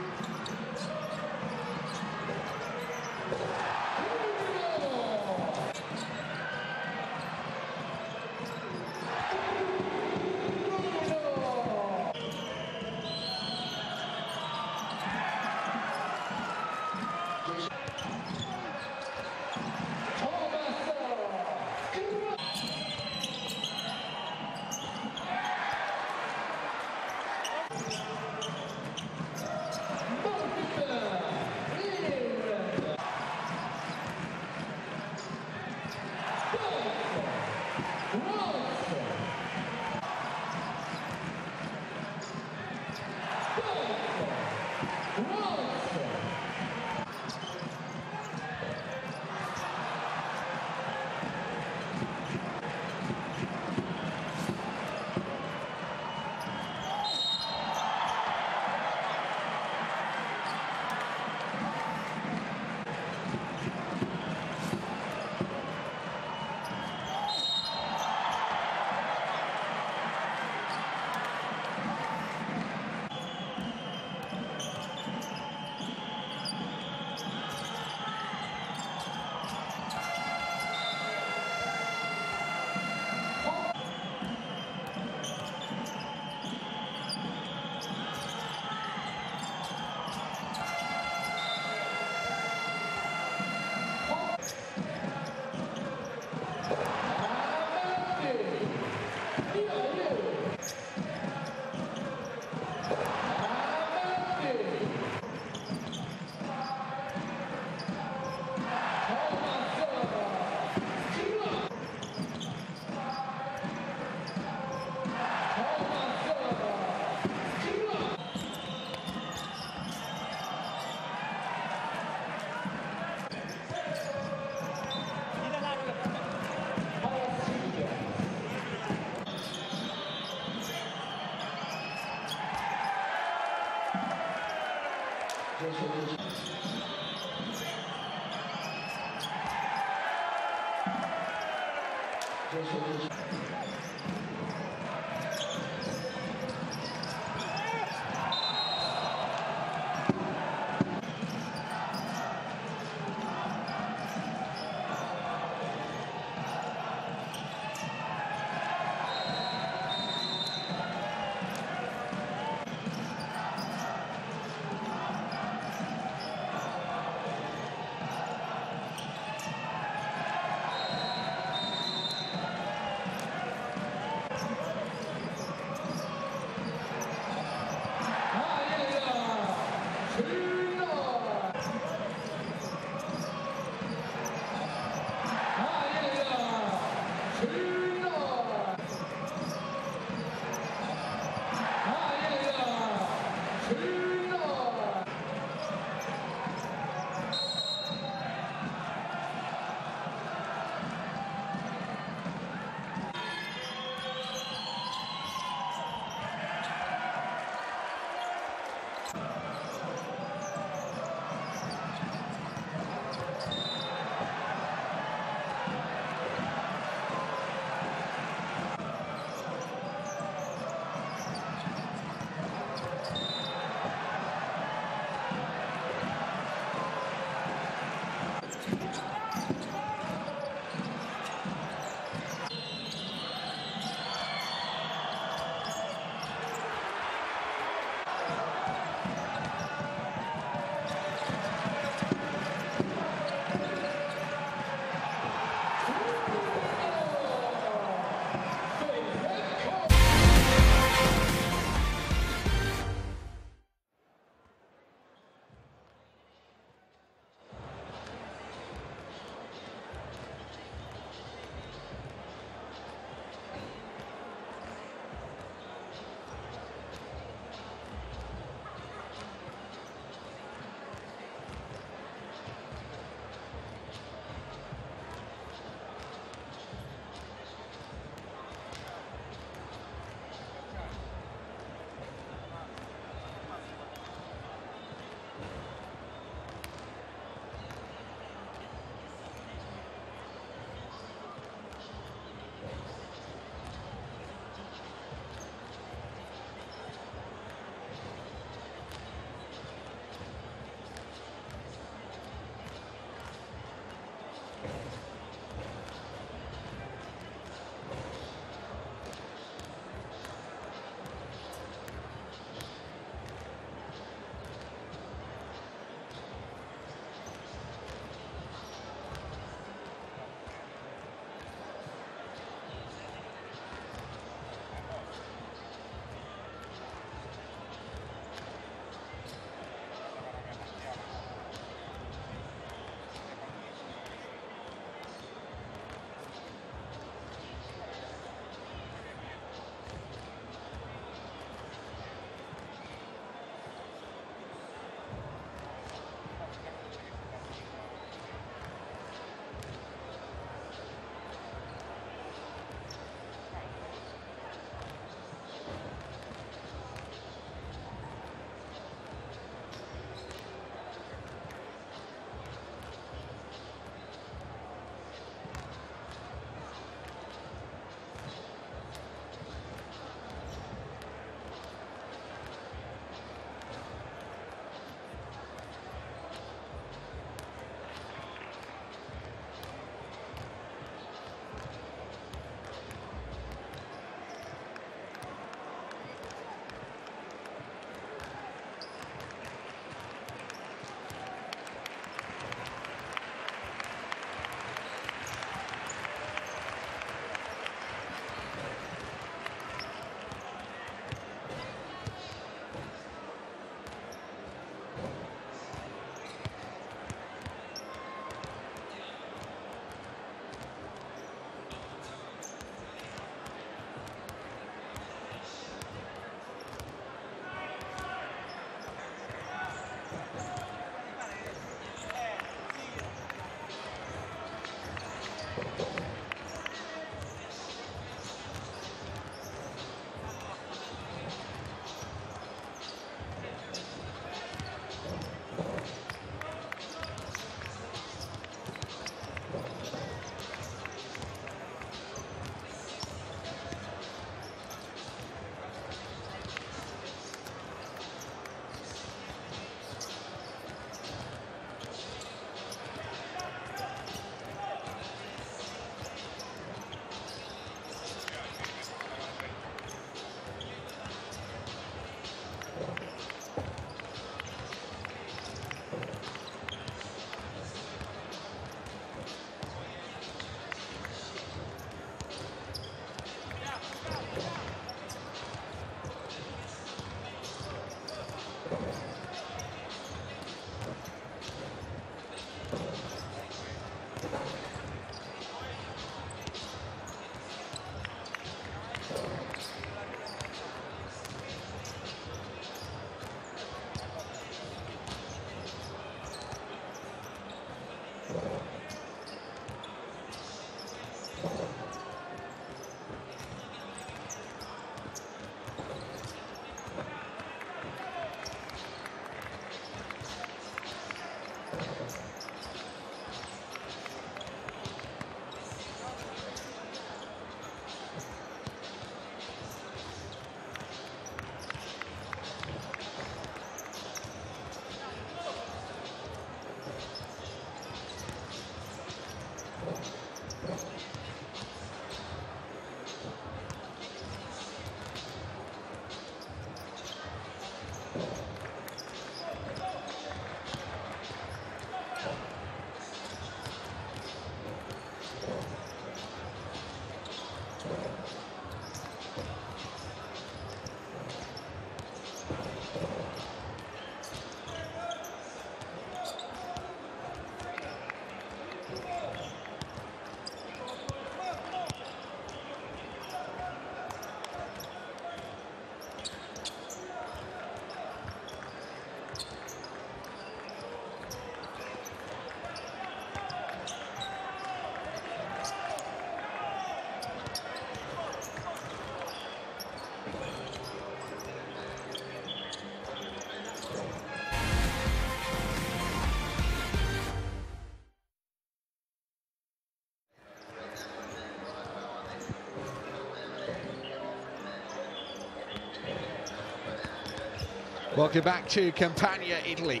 Welcome back to Campania, Italy,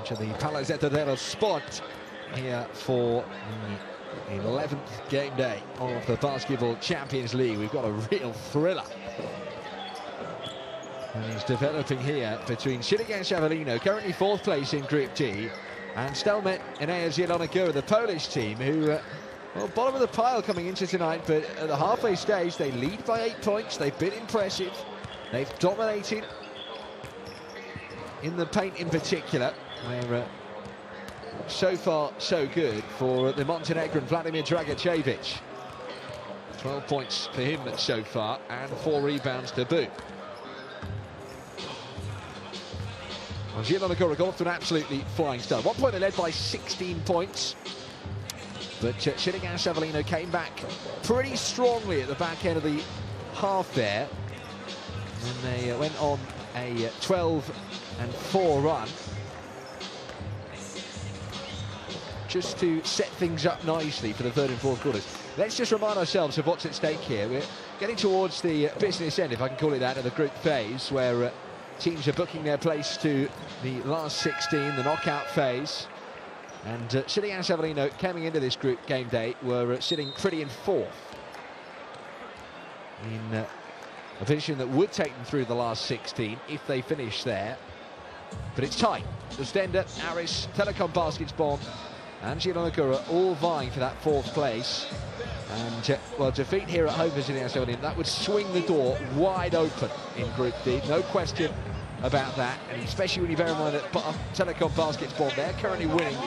to the Palazzetto dello Sport here for the 11th game day of the Basketball Champions League. We've got a real thriller, and it's developing here between Sidigas Avellino, currently 4th place in Group D, and Stelmet Zielona Gora, the Polish team, who well, bottom of the pile coming into tonight, but at the halfway stage they lead by 8 points. They've been impressive, they've dominated in the paint in particular, where so far so good for the Montenegrin Vladimir Dragicevic. 12 points for him so far and 4 rebounds to boot. Well, Zielona Gora got off to an absolutely flying start. At one point they led by 16 points, but Sidigas Avellino came back pretty strongly at the back end of the half there, and they went on a 12-4 run just to set things up nicely for the third and fourth quarters. Let's just remind ourselves of what's at stake here. We're getting towards the business end, if I can call it that, of the group phase, where teams are booking their place to the last 16, the knockout phase. And Sidigas Avellino, coming into this group game day, were sitting pretty in 4th in a position that would take them through the last 16 if they finish there. But it's tight. The Stender, Aris, Telecom Basketball and Zielona Gora all vying for that 4th place. And, well, defeat here at home for Sidigas Avellino, that would swing the door wide open in Group D. No question about that. And especially when you bear in mind that Telecom Basketball, they're currently winning,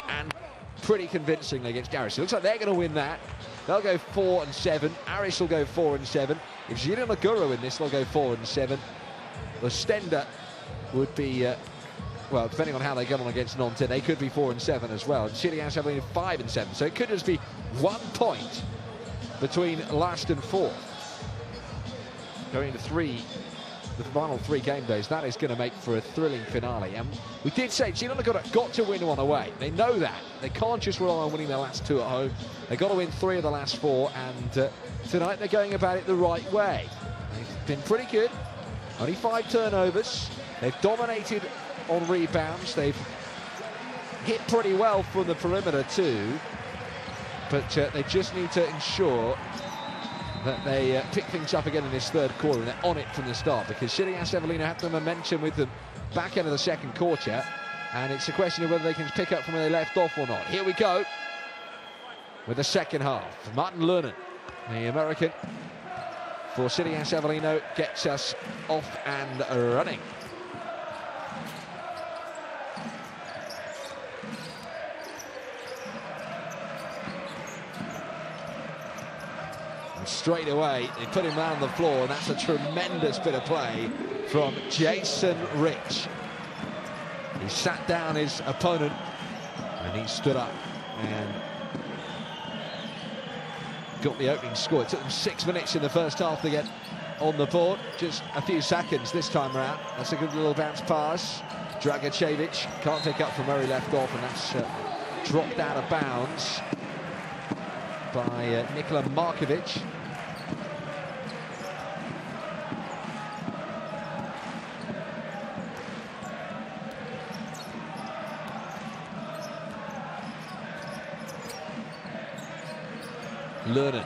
and pretty convincingly against Aris. It looks like they're going to win that. They'll go 4-7. Aris will go 4-7. If Zielona Gora win this, they'll go 4-7. The Stender would be, well, depending on how they get on against Nantes, they could be 4-7 as well. And Sidigas Avellino 5-7. So it could just be 1 point between last and 4th. Going into the final 3 game days, that is going to make for a thrilling finale. And we did say Zielona Gora got to win 1 away. They know that. They can't just rely on winning their last 2 at home. They've got to win 3 of the last 4, and tonight they're going about it the right way. They've been pretty good. Only 5 turnovers. They've dominated on rebounds. They've hit pretty well from the perimeter too. But they just need to ensure that they pick things up again in this third quarter, and they're on it from the start, because Sidigas Avellino had the momentum with them back end of the second quarter, and it's a question of whether they can pick up from where they left off or not. Here we go with the second half. Martin Lernen, the American for Sidigas Avellino, gets us off and running. Straight away, they put him down the floor, and that's a tremendous bit of play from Jason Rich. He sat down his opponent, and he stood up and got the opening score. It took them 6 minutes in the first half to get on the board, just a few seconds this time around. That's a good little bounce pass. Dragicevic can't pick up from where he left off, and that's dropped out of bounds by Nikola Markovic. Lerner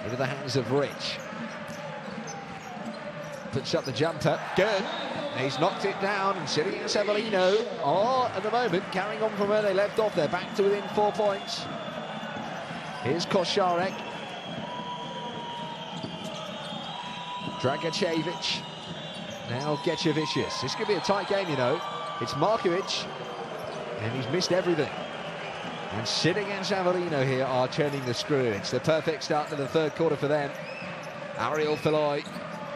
into the hands of Rich. Puts up the jumper, good. He's knocked it down, and Sidigas Avellino are, at the moment, carrying on from where they left off. They're back to within 4 points. Here's Kosharek. Dragicevic. Now Gečevičius. This could be a tight game, you know. It's Markovic, and he's missed everything. And Sidigas Avellino here are turning the screw. It's the perfect start to the third quarter for them. Ariel Filoi.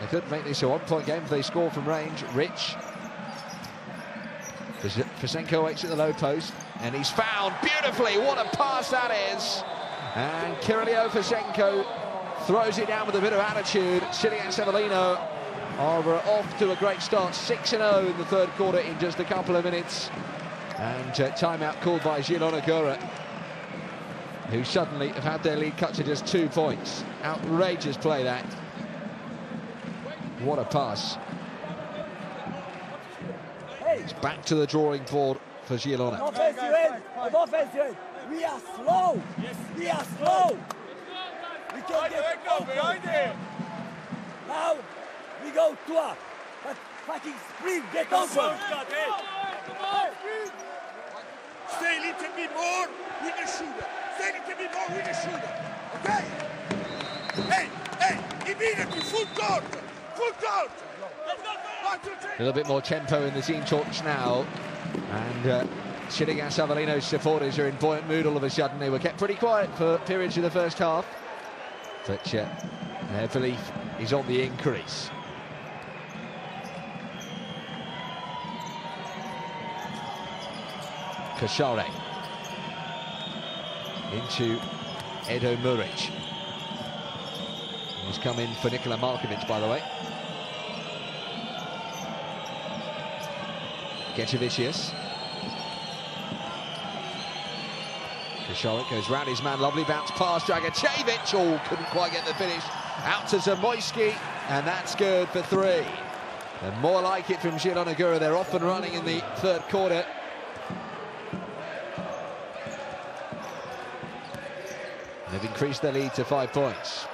They could make this a one-point game if they score from range. Rich. Fisenko waits at the low post, and he's found beautifully. What a pass that is! And Kirillio Fisenko throws it down with a bit of attitude. Sidigas Avellino are off to a great start. 6-0 in the third quarter in just a couple of minutes. And timeout called by Zielona Gora, who suddenly have had their lead cut to just 2 points. Outrageous play, that. What a pass. It's back to the drawing board for Zielona. Offensive end. We are slow. We are slow. We can get open. Now we go to up. But fucking sprint, get open. Stay a little bit more with the shooter. Stay a little bit more with the shooter. Okay? Hey, immediately, full court. Full court. A little bit more tempo in the team talks now. And Sidigas Avellino's supporters are in buoyant mood all of a sudden. They were kept pretty quiet for periods of the first half. But their belief is on the increase. Kosharek into Edo Muric. He's come in for Nikola Markovic, by the way. Gečevičius. Kosharek goes round his man, lovely bounce pass, Dragicevic, oh, couldn't quite get the finish. Out to Zamoyski, and that's good for 3. And more like it from Zielona Gora. They're off and running in the third quarter. They've increased their lead to 5 points.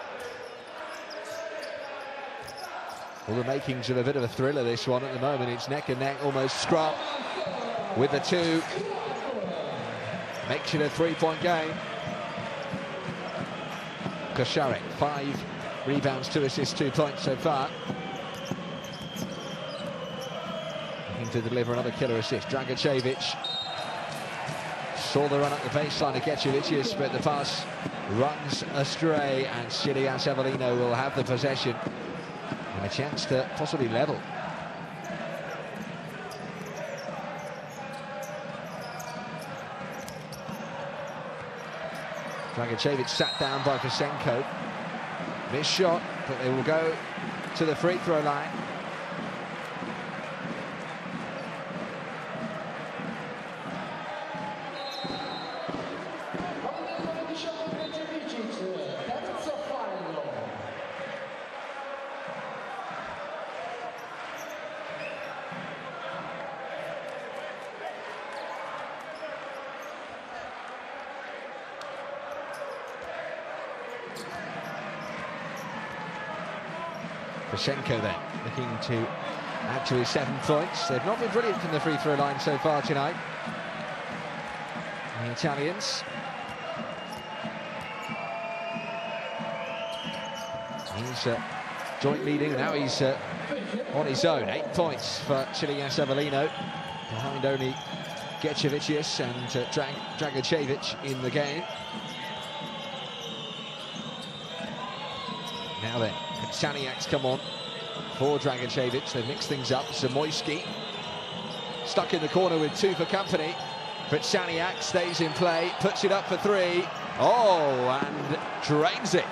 All the makings of a bit of a thriller, this one at the moment. It's neck and neck, almost scrap with the 2. Makes it a 3-point game. Kosharek, 5 rebounds, 2 assists, 2 points so far. Looking to deliver another killer assist. Dragicevic saw the run up the baseline of Gečevičius, but the pass runs astray, and Sidigas Avellino will have the possession and a chance to possibly level. Dragicevic sat down by Fisenko. Missed shot, but they will go to the free throw line. Fisenko then, looking to add to his 7 points. They've not been brilliant from the free throw line so far tonight, the Italians. He's joint leading, now he's on his own. 8 points for Sidigas Avellino, behind only Gečevičius and Dragicevic in the game. Now then, Saniak's come on for Dragicevic. They've mixed things up. Zamoyski stuck in the corner with 2 for company, but Saniak stays in play, puts it up for 3. Oh, and drains it.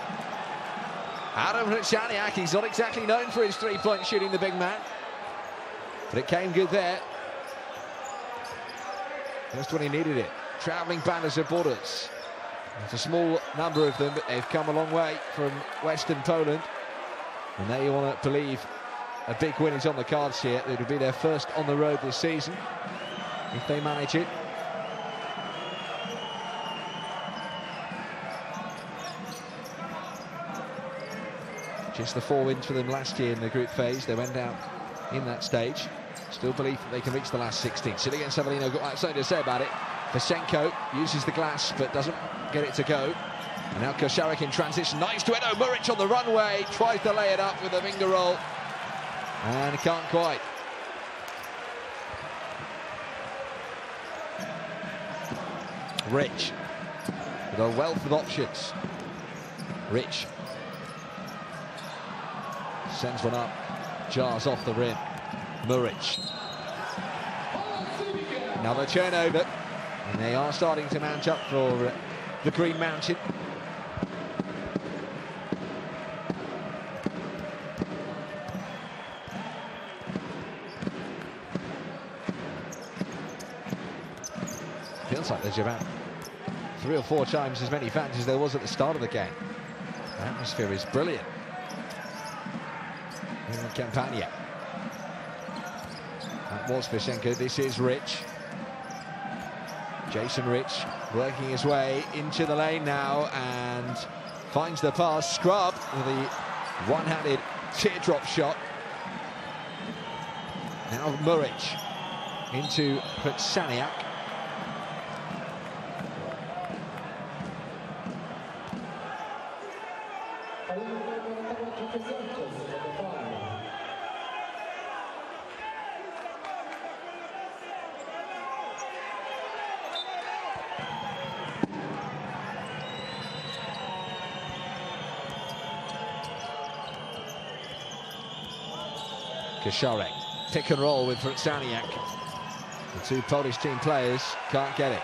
Adam Saniak, he's not exactly known for his 3-point shooting, the big man, but it came good there. Just when he needed it. Travelling band of supporters. There's a small number of them, but they've come a long way from Western Poland. And they want to believe a big win is on the cards here. It will be their first on the road this season, if they manage it. Just the 4 wins for them last year in the group phase. They went out in that stage. Still believe that they can reach the last 16. Sidigas Avellino got something to say about it. Vasenko uses the glass but doesn't get it to go. And now Košarek in transition. Nice to Edo Muric on the runway. Tries to lay it up with a finger roll. And he can't quite. Rich with a wealth of options. Rich sends one up, jars off the rim. Muric. Another turnover, and they are starting to mount up for the Green Mountain. Feels like there's about 3 or 4 times as many fans as there was at the start of the game. The atmosphere is brilliant in the Campania. That was Vasenko. This is Rich. Jason Rich working his way into the lane now and finds the pass. Scrub with the one-handed teardrop shot. Now Muric into Prtsaniak. Košarek, pick and roll with Prtsaniak. The 2 Polish team players can't get it.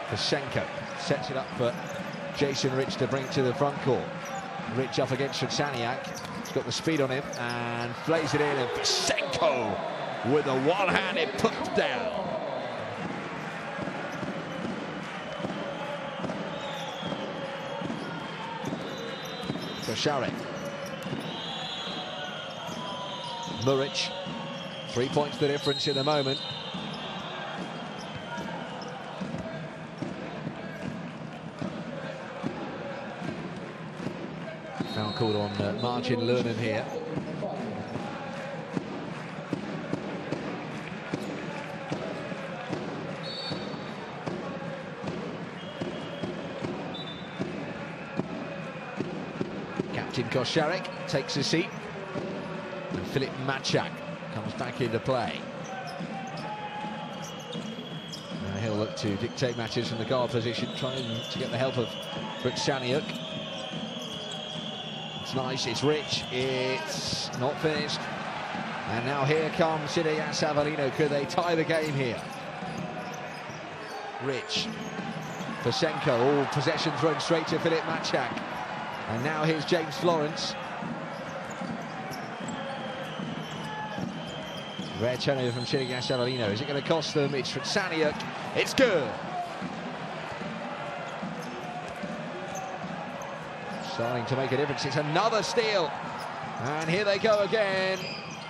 Vasenko sets it up for Jason Rich to bring to the front court. Rich up against Prtsaniak. He's got the speed on him and flays it in. And Vasenko with a one-handed put down. Košarek. Muric, 3 points the difference in the moment. Foul called on Marcin Lernen here. Captain Košarek takes a seat. Filip Mačák comes back into play. Now he'll look to dictate matches from the guard position, trying to get the help of Prtsaniak. It's nice, it's Rich, it's not finished. And now here comes Sidigas Avellino. Could they tie the game here? Rich. Vasenko, all possession thrown straight to Filip Mačák. And now here's James Florence. Rare turnover from Sidigas Avellino. Is it going to cost them? It's Prtsaniak. It's good. Starting to make a difference. It's another steal. And here they go again.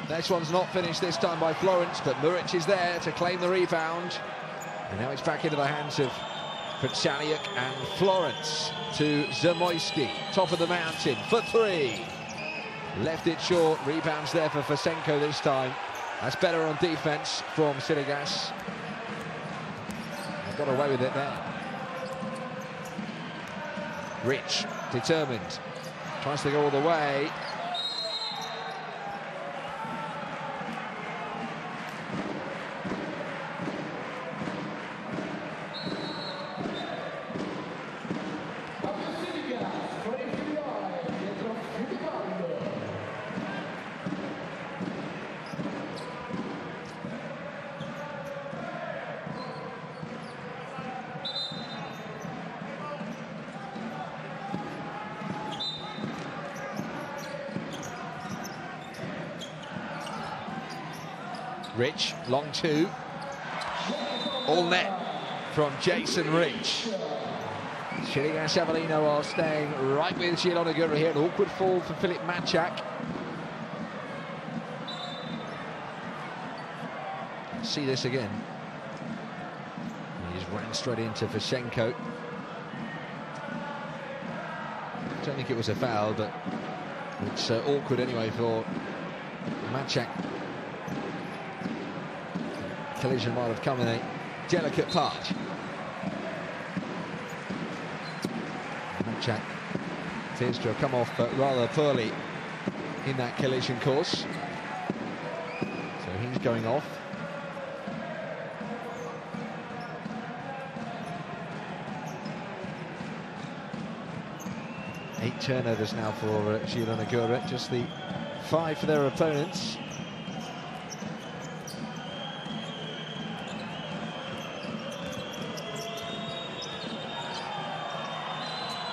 This one's not finished this time by Florence, but Muric is there to claim the rebound. And now it's back into the hands of Prtsaniak and Florence to Zamoyski. Top of the mountain for 3. Left it short. Rebounds there for Vasenko this time. That's better on defense from Sidigas. Got away with it there. Rich, determined, tries to go all the way. Rich, long 2. All net from Jason Rich. Sidigas Avellino are staying right with Zielona Gora here. An awkward fall for Filip Mačák. See this again. He just ran straight into Vasenko. I don't think it was a foul, but It's awkward anyway for Maciek. Collision might have come in a delicate part. Maciek appears to have come off rather poorly in that collision course. So he's going off. Eight turnovers now for Zielona Gora, just the 5 for their opponents.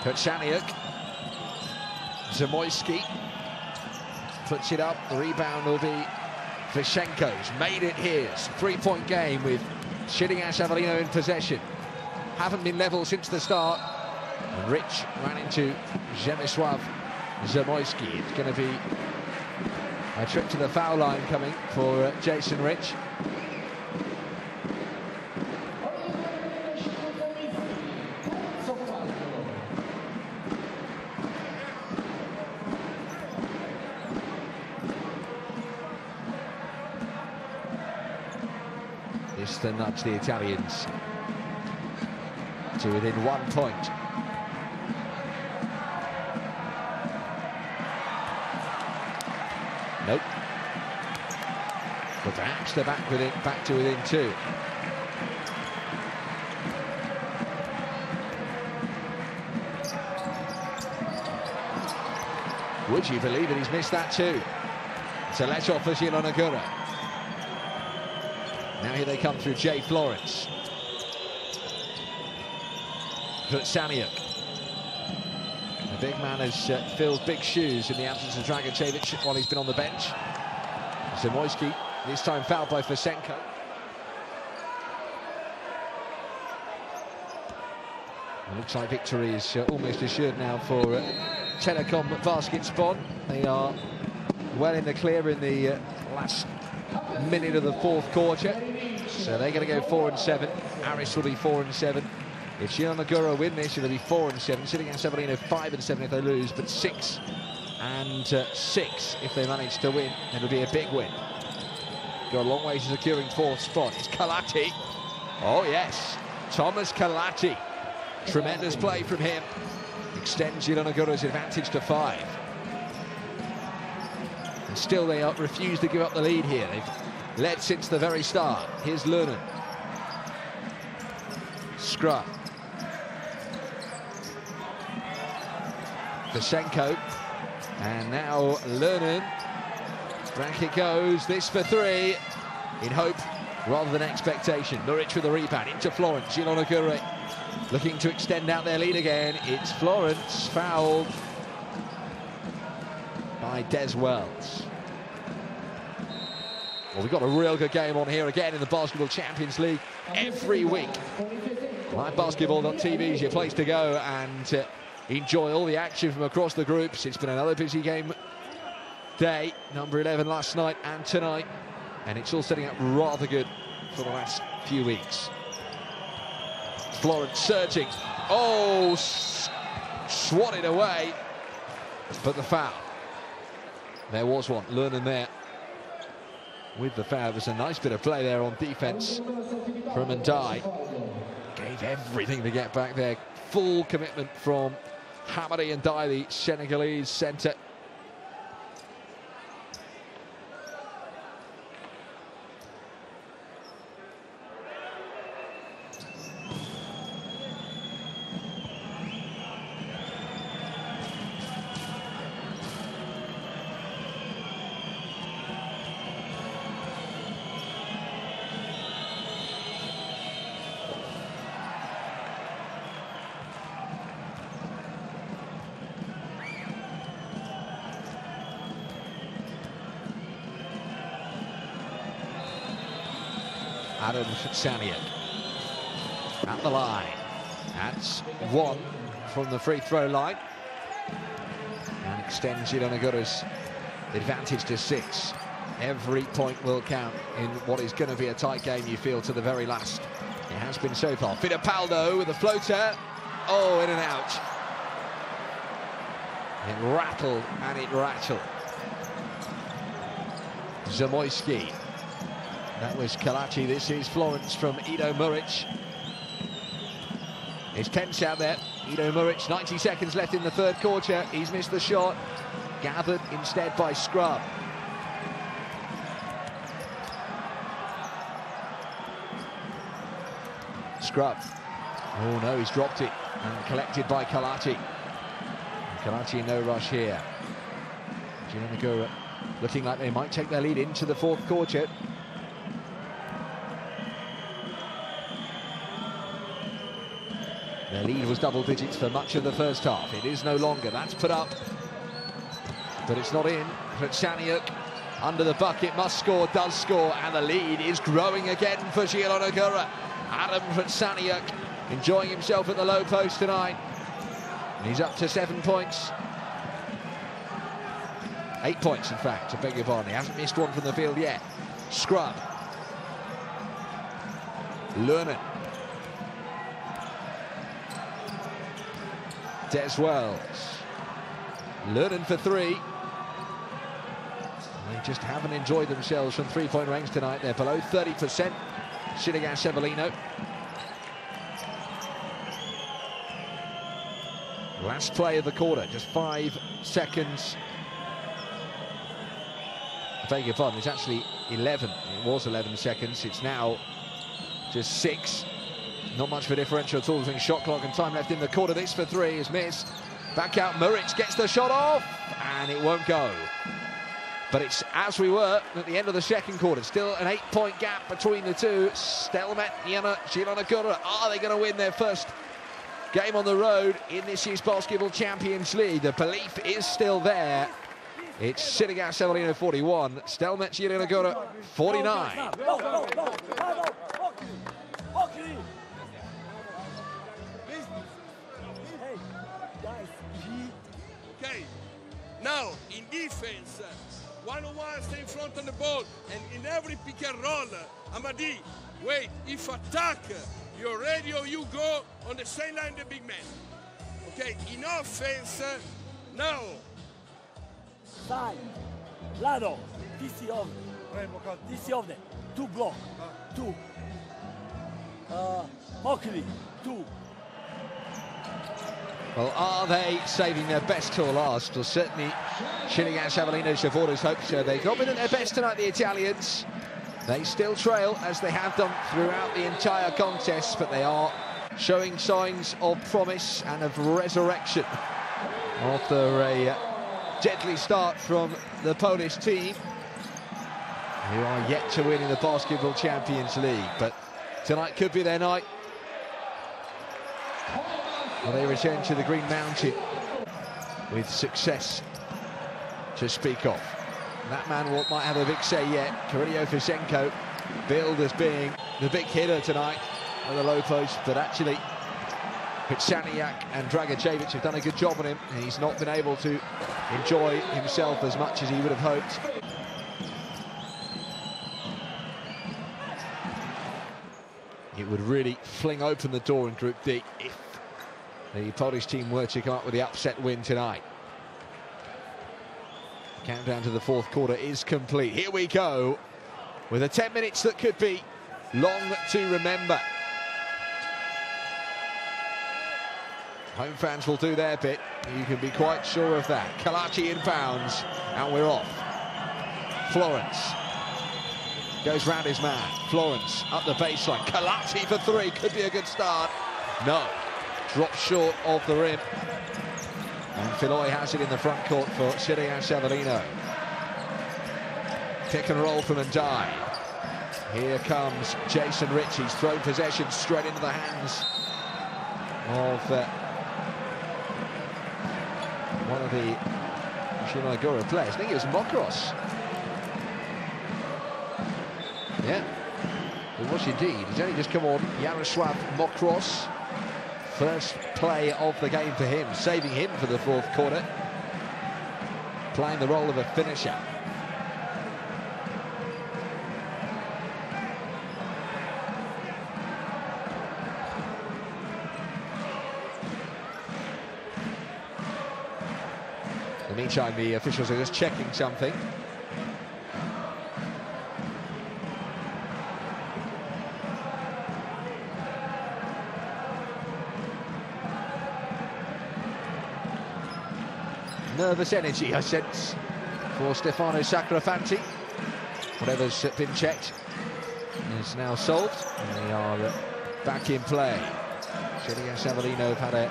Kotsaniuk, Zamoyski puts it up, the rebound will be Vishenko's, made it his. 3-point game with Sidigas Avellino in possession. Haven't been level since the start. And Rich ran into Przemysław Zamoyski. It's going to be a trip to the foul line coming for Jason Rich. This to nudge the Italians to within 1 point. Nope. But perhaps they're back to within 2. Would you believe it? He's missed that too. It's a let off for Zielona Gora. Now here they come through Jay Florence. Kotsaniuk. The big man has filled big shoes in the absence of Dragicevic while he's been on the bench. Zamoyski, this time fouled by Vishenko. It looks like victory is almost assured now for Telekom Basketspon. They are well in the clear in the last minute of the 4th quarter. So they're going to go 4-7. Aris will be 4-7. If Zielona Gora win this, it'll be 4-7. Sidigas Avellino 5-7 if they lose, but 6-6 if they manage to win. It'll be a big win. Go a long way to securing 4th spot. It's Kalati. Oh yes, Thomas Kalati. Tremendous play from him. Extends Zielona Gora's advantage to 5. And still they refuse to give up the lead here. They've led since the very start. Here's Lernen. Scrub. Vishenko. And now Lernen. Back it goes. This for 3. In hope rather than expectation. Muric with the rebound into Florence. Zielona Gora looking to extend out their lead again. It's Florence fouled by Des Wells. Well, we've got a real good game on here again in the Basketball Champions League every week. LiveBasketball.tv is your place to go and enjoy all the action from across the groups. It's been another busy game day, number 11 last night and tonight, and it's all setting up rather good for the last few weeks. Florence surging. Oh, swatted away, but the foul. There was one. Lernen there with the foul. There's a nice bit of play there on defense from Ndai. Gave everything to get back there. Full commitment from Hamadi Ndai, the Senegalese centre. Adam Kotsaniuk at the line. That's 1 from the free throw line. And extends Zielona Gora's advantage to 6. Every point will count in what is going to be a tight game, you feel, to the very last. It has been so far. Fittipaldo with a floater. Oh, in and out. It rattled and it rattled. Zamoyski. That was Kalachi. This is Florence from Ido Muric. It's tense out there. Ido Muric, 90 seconds left in the third quarter. He's missed the shot. Gathered instead by Scrub. Scrub. Oh no, he's dropped it. And collected by Kalachi. Kalachi in no rush here. Zielona Gora looking like they might take their lead into the fourth quarter. Their lead was double digits for much of the first half. It is no longer. That's put up. But it's not in. Vrtsaniuk under the bucket, must score, does score, and the lead is growing again for Zielona Gora. Adam Vrtsaniuk enjoying himself at the low post tonight. And he's up to 7 points. 8 points, in fact, I beg your pardon. He hasn't missed one from the field yet. Scrub. Lernen. Des Wells. Lernen for three. They just haven't enjoyed themselves from three-point range tonight. They're below 30%. Sidigas Avellino. Last play of the quarter, just 5 seconds. I beg your pardon, it's actually 11. It was 11 seconds. It's now just 6. Not much of a differential at all between shot clock and time left in the quarter. This for three is missed. Back out, Muric gets the shot off, and it won't go. But it's as we were at the end of the second quarter. Still an 8-point gap between the two. Stelmet Zielona Gora. Are they going to win their first game on the road in this year's Basketball Champions League? The belief is still there. It's Sidigas Avellino 41, Stelmet Zielona Gora 49. Okay, now in defense, one-on-one, stay in front of the ball, and in every pick and roll, Amadi, wait, if attack, you're ready or you go on the same line the big man. Okay, in offense, now. Side, Lado, DC ovde, 2 block, 2. Mokri, 2. Well, are they saving their best till last? Well, certainly Sidigas Avellino supporters hope so. They've not been at their best tonight, the Italians. They still trail, as they have done throughout the entire contest, but they are showing signs of promise and of resurrection after a deadly start from the Polish team, who are yet to win in the Basketball Champions League. But tonight could be their night. Well, they return to the Green Mountain with success to speak of. That man might have a big say yet. Kirill Fisenko, billed as being the big hitter tonight at the low post, but actually Vrtsaniuk and Dragicevic have done a good job on him, and he's not been able to enjoy himself as much as he would have hoped. It would really fling open the door in Group D if the Polish team were to come up with the upset win tonight. Countdown to the fourth quarter is complete. Here we go with a 10 minutes that could be long to remember. Home fans will do their bit. You can be quite sure of that. Kalachi inbounds, and we're off. Florence goes round his man. Florence up the baseline. Kalachi for three. Could be a good start. No. Drops short of the rim. And Filoy has it in the front court for Sidigas Avellino. Pick and roll from Ndai. Here comes Jason Rich. He's thrown possession straight into the hands of one of the Zielona Gora players. I think it was Mokros. Yeah, it was indeed. He's only just come on. Yaroslav Mokros. First play of the game for him, saving him for the fourth quarter. Playing the role of a finisher. In the meantime, the officials are just checking something. Nervous energy, I sense, for Stefano Sacrifanti. Whatever's been checked is now solved. And they are back in play. Sidigas Avellino have had a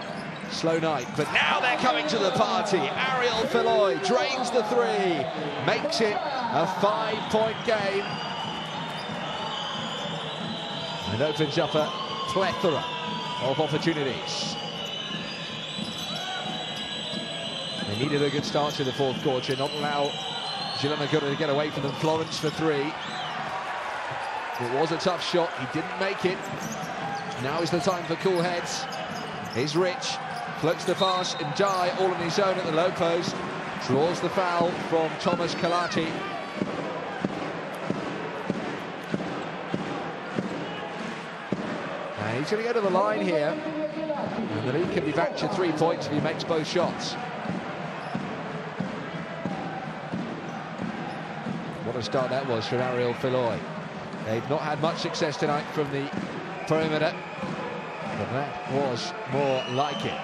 slow night, but now they're coming to the party. Ariel Filloy drains the three, makes it a 5-point game, and opens up a plethora of opportunities. They needed a good start to the fourth quarter, not allow Zielona Gora to get away from them. Florence for three. It was a tough shot, he didn't make it. Now is the time for cool heads. Here's Rich, floats the pass, and Jai all on his own at the low post. Draws the foul from Thomas Kalati. And he's going to go to the line here. And the lead can be back to 3 points if he makes both shots. What a start that was from Ariel Filloy. They've not had much success tonight from the perimeter, but that was more like it.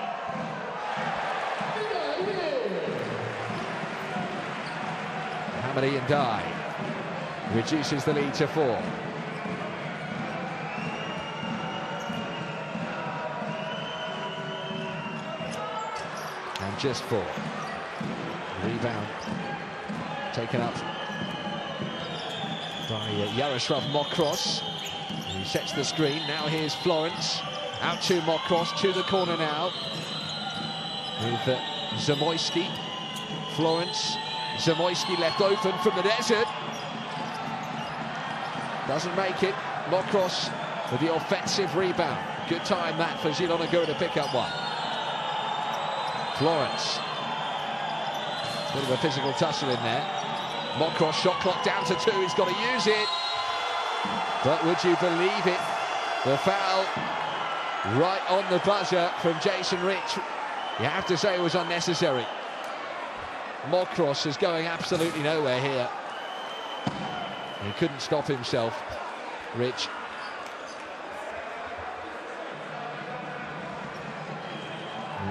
Hamadi and Dye reduces the lead to 4. And just 4. Rebound taken up by Yaroslav Mokros. He sets the screen. Now here's Florence. Out to Mokros, to the corner now. With Zamoyski. Florence. Zamoyski left open from the desert. Doesn't make it. Mokros with the offensive rebound. Good time that for Zielona Gora to pick up one. Florence. A bit of a physical tussle in there. Mokros, shot clock down to 2, he's got to use it. But would you believe it? The foul right on the buzzer from Jason Rich. You have to say it was unnecessary. Mokros is going absolutely nowhere here. He couldn't stop himself, Rich.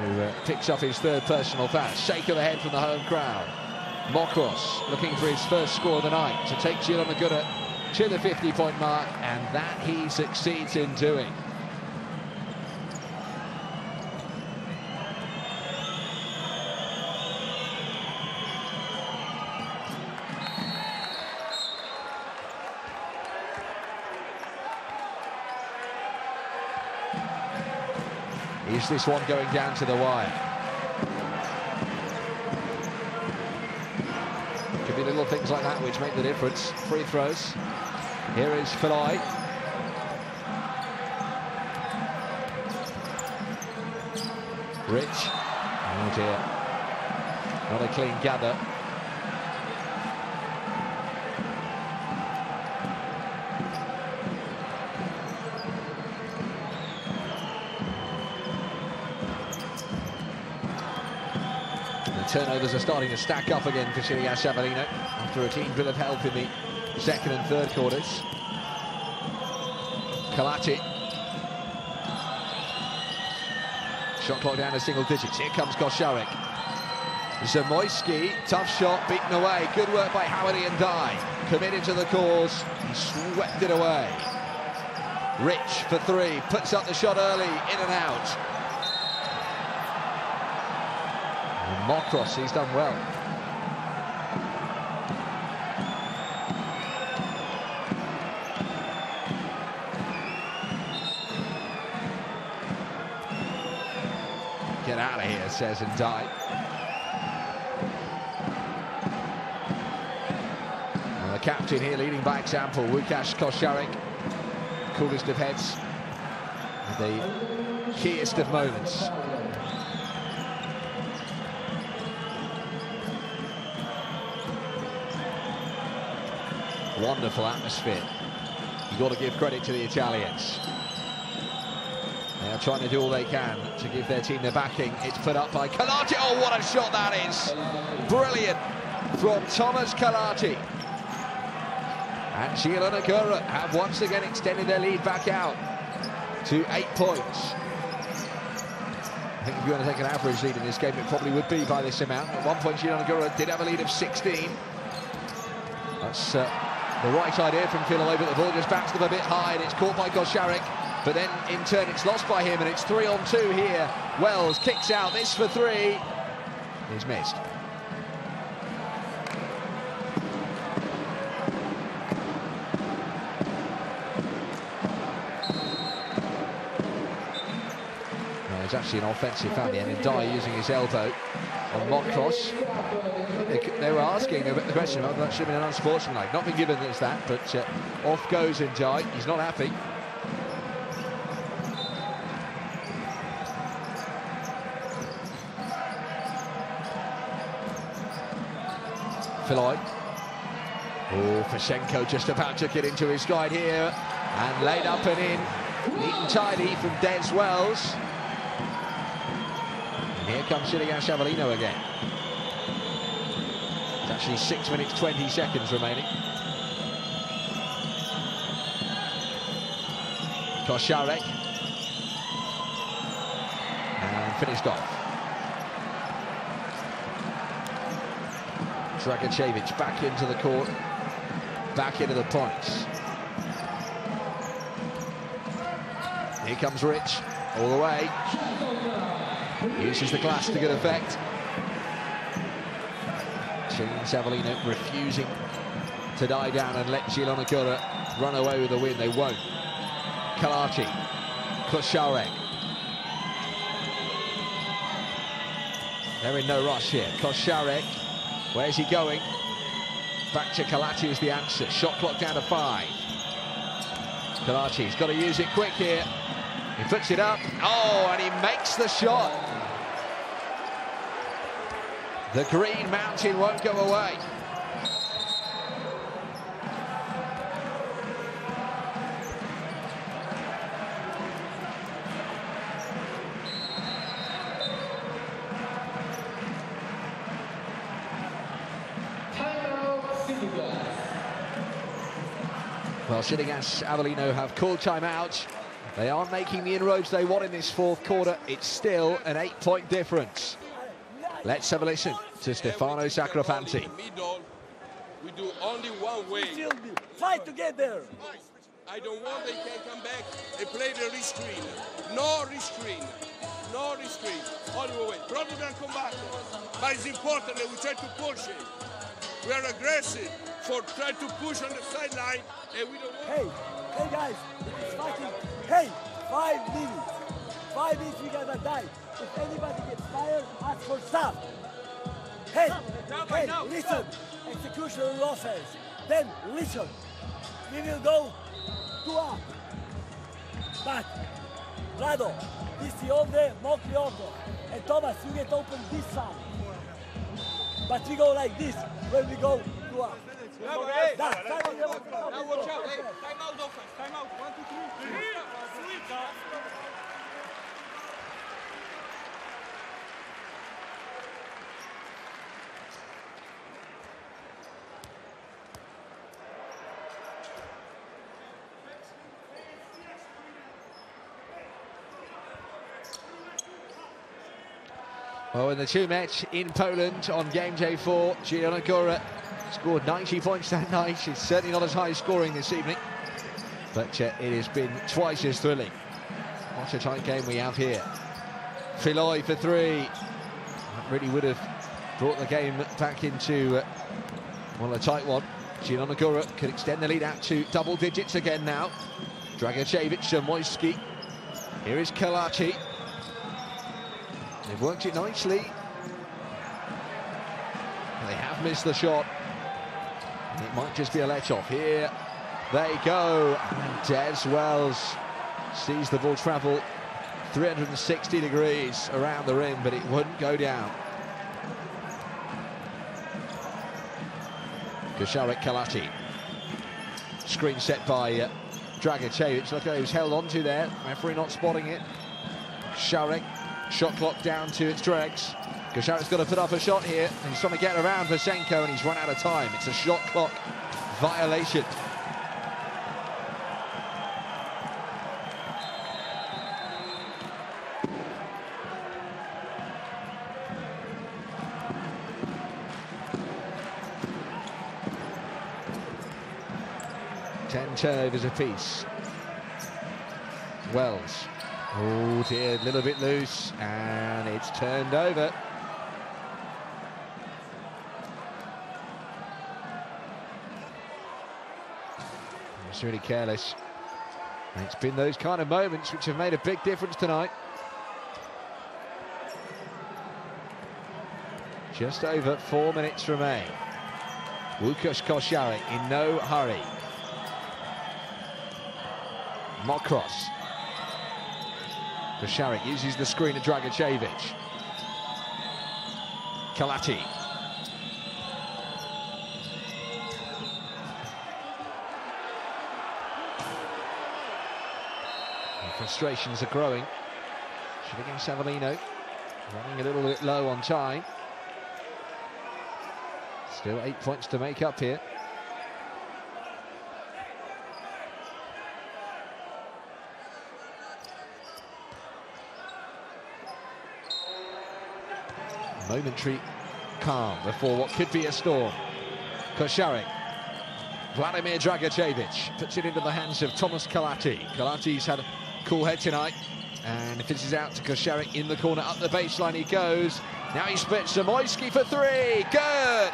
Who picks up his third personal foul. Shake of the head from the home crowd. Mokros looking for his first score of the night to take Zielona Gora to the 50-point mark, and that he succeeds in doing. Is this one going down to the wire? Could be little things like that which make the difference. Free throws. Here is Filloy. Rich. Oh dear. Not a clean gather. Turnovers are starting to stack up again for Sidigas Avellino after a clean bit of help in the second and third quarters. Kalati. Shot clock down to single digits. Here comes Koszarek. Zamoyski, tough shot, beaten away. Good work by Hamadi and Dye. Committed to the cause and swept it away. Rich for 3, puts up the shot early, in and out. Mokros, he's done well. Get out of here, says Ndai. The captain here leading by example, Łukasz Koszarek. Coolest of heads, the keyest of moments. Wonderful atmosphere. You've got to give credit to the Italians. They are trying to do all they can to give their team the backing. It's put up by Kalati. Oh, what a shot that is! Brilliant from Thomas Kalati. And Zielona Gora have once again extended their lead back out to 8 points. I think if you want to take an average lead in this game, it probably would be by this amount. At one point, Zielona Gora did have a lead of 16. That's the right idea from Filoy, but the ball just bounced up a bit high, and it's caught by Kosharek. But then, in turn, it's lost by him, and it's 3-on-2 here. Wells kicks out, this for 3. He's missed. It's actually an offensive foul, and Dye using his elbow on mock cross. They were asking the question about that should have been an unsportsmanlike. Not been given as that, but off goes Dye. He's not happy. Filoy. Oh, Fashenko just about took it into his stride here and laid up and in. Neat and tidy from Des Wells. Here comes Sidigas Avellino again. It's actually 6 minutes 20 seconds remaining. Kosharek. And finished off. Dragicevic back into the court. Back into the points. Here comes Rich. All the way. Uses the glass to good effect. Sidigas Avellino refusing to die down and let Zielona Gora run away with the win. They won't. Kalati. Kosharek. They're in no rush here. Kosharek. Where's he going? Back to Kalati is the answer. Shot clock down to 5. Kalati's got to use it quick here. He puts it up. Oh, and he makes the shot. The Green Mountain won't go away. Well, Sidigas Avellino have called timeout. They are making the inroads they want in this fourth quarter. It's still an 8-point difference. Let's have a listen to Stefano Sacrofanti. We do only one way. Fight together. I don't want they can come back and play the restrain. No restrain. No restrain. Only one way. Probably going to come back. But it's important that we try to push it. We are aggressive for trying to push on the sideline, and we don't want... Hey guys, it's fighting. Hey, 5 minutes. 5 minutes, we gotta die. If anybody gets fired, ask for stop. Hey, listen. Execution on offense. Then listen. We will go 2 up. But, Rado, this is ovde, Mokri ovde. And Thomas, you get open this side. But we go like this when we go 2 up. Now watch out. Hey, time out offense. Time out. 1, 2, 3. Well, in the 2 match in Poland on game day 4, Zielona Gora scored 90 points that night. She's certainly not as high scoring this evening, but it has been twice as thrilling. What a tight game we have here. Filoy for 3. That really would have brought the game back into, well, a tight one. Zielona Gora could extend the lead out to double digits again now. Dragicevic, Moiski. Here is Kalati. They've worked it nicely. They have missed the shot. And it might just be a let-off. Here they go. And Des Wells sees the ball travel 360 degrees around the rim, but it wouldn't go down. Kosharek Kalati. Screen set by Dragicevic. Look how he was held onto there. Referee not spotting it. Kocharek, shot clock down to its dregs. Koczarek's got to put up a shot here, and he's trying to get around Vasenko, and he's run out of time. It's a shot clock violation. Ten turnovers apiece. Wells. Oh dear, a little bit loose, and it's turned over. It's really careless. And it's been those kind of moments which have made a big difference tonight. Just over 4 minutes remain. Łukasz Kocharek in no hurry. Mokros. Kocharek uses the screen of Dragicevic. Kalati. The frustrations are growing. Sidigas Avellino running a little bit low on time. Still 8 points to make up here. Momentary calm before what could be a storm. Kocharek. Vladimir Dragicevic puts it into the hands of Thomas Kalati. Kalati's had a cool head tonight, and fishes out to Kocharek in the corner. Up the baseline he goes. Now he splits Zamoyski for three. Good!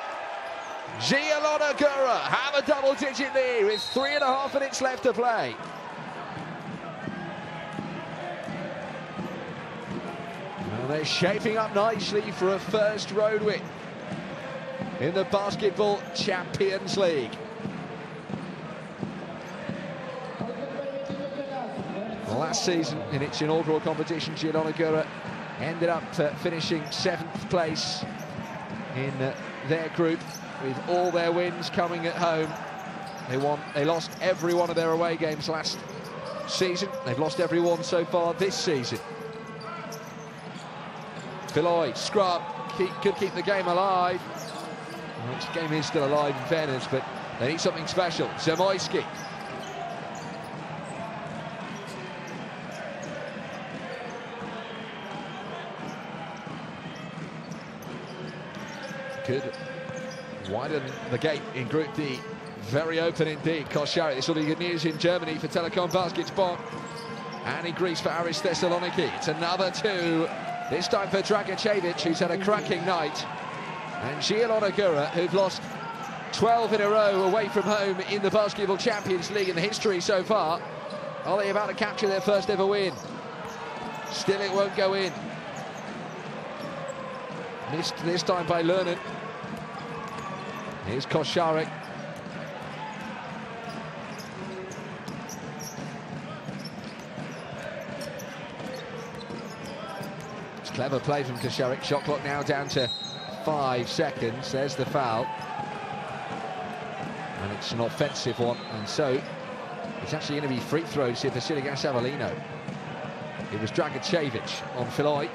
Zielona Gora have a double-digit lead with 3.5 minutes left to play. Well, they're shaping up nicely for a first road win in the Basketball Champions League. Last season, in its inaugural competition, Zielona Gora ended up finishing 7th place in their group, with all their wins coming at home. They lost every one of their away games last season. They've lost every one so far this season. Philoy, scrub, could keep the game alive. Well, this game is still alive in fairness, but they need something special. Zamoyski. Could widen the gate in Group D. Very open indeed. Kocharek, this will be good news in Germany for Telekom Basketball, and in Greece for Aris Thessaloniki. It's another two, this time for Dragicevic, who's had a cracking night, and Zielona Gora, who've lost 12 in a row away from home in the Basketball Champions League in the history so far. Are they about to capture their first ever win? Still it won't go in. Missed this time by Lernen. Here's Kocharek. It's clever play from Kocharek. Shot clock now down to 5 seconds. There's the foul. And it's an offensive one. And so it's actually going to be free throws here for Sidigas Avellino. It was Dragicevic on Philoy.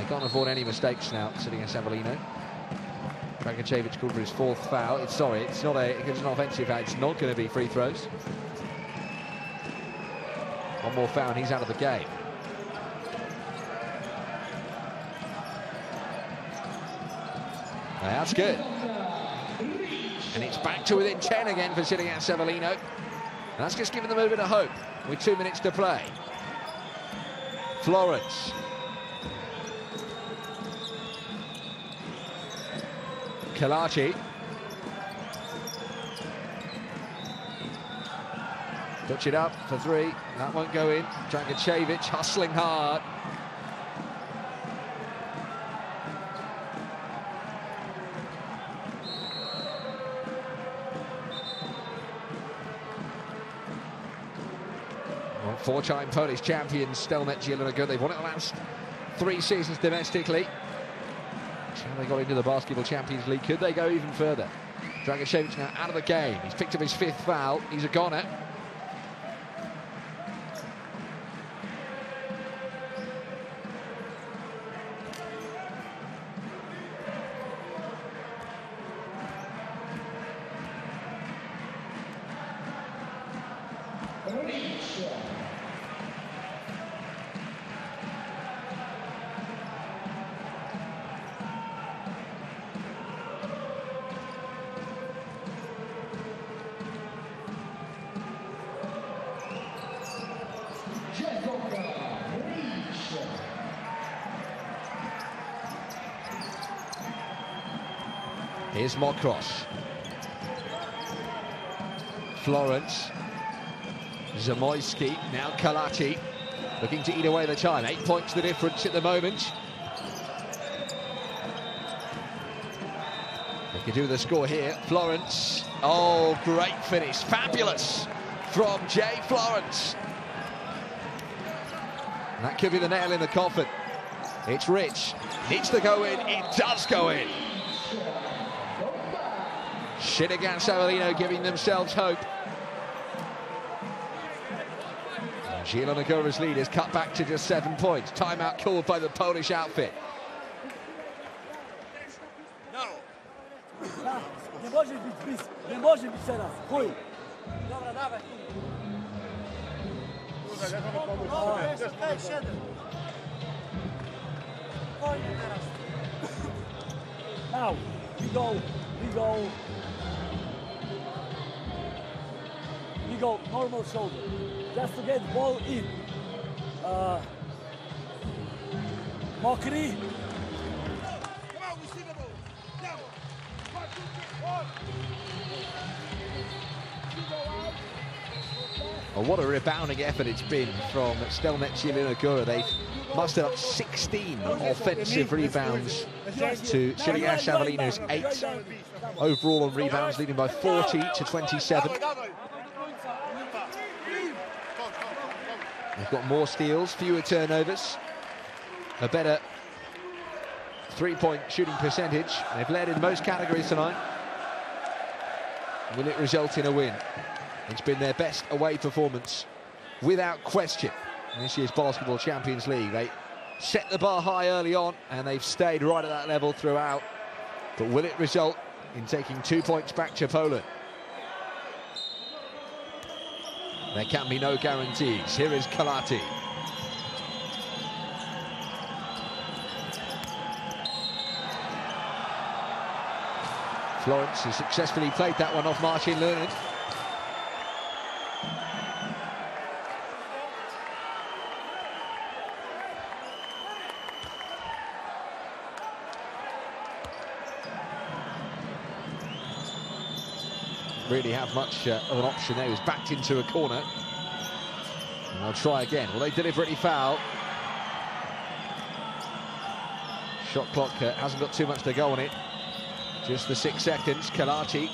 Can't afford any mistakes now, Sidigas Avellino. Dragicevic called for his 4th foul. It's not an offensive foul. It's not going to be free throws. One more foul and he's out of the game. That's good. And it's back to within 10 again for Sidigas Avellino. That's just giving them a bit of hope with 2 minutes to play. Florence. Kalati. Touch it up for three. That won't go in. Dragicevic hustling hard. Well, 4-time Polish champions, Stelmet Zielona Gora. They've won it the last 3 seasons domestically. They got into the Basketball Champions League. Could they go even further? Dragicevic now out of the game. He's picked up his 5th foul. He's a goner. Here's Mokros. Florence. Zamoyski. Now Kalati. Looking to eat away the time. 8 points the difference at the moment. They can do the score here. Florence. Oh, great finish. Fabulous from Jay Florence. And that could be the nail in the coffin. It's Rich. Needs to go in. It does go in. Sidigas Avellino giving themselves hope. Zielona Gora's lead is cut back to just 7 points. Timeout called by the Polish outfit. Nie może być blisko, nie może być teraz. Chuj. Dobra, dawaj. Weź, 7. Fajnie teraz. Now, we go normal shoulder. Just to get ball in. Mokri. Oh, what a rebounding effort it's been from Stelmet Zielona Gora. They've mustered up 16 offensive rebounds to Sidigas Avellino's 8 overall on rebounds, leading by 40 to 27. They've got more steals, fewer turnovers, a better three-point shooting percentage. They've led in most categories tonight. Will it result in a win? It's been their best away performance, without question, in this year's Basketball Champions League. They set the bar high early on, and they've stayed right at that level throughout. But will it result in taking 2 points back to Poland? There can be no guarantees. Here is Kalati. Florence has successfully played that one off Marcin Lunin. Really have much of an option there. He was backed into a corner. And they'll try again. Well, they deliberately foul. Shot clock hasn't got too much to go on it. Just the 6 seconds. Kalati.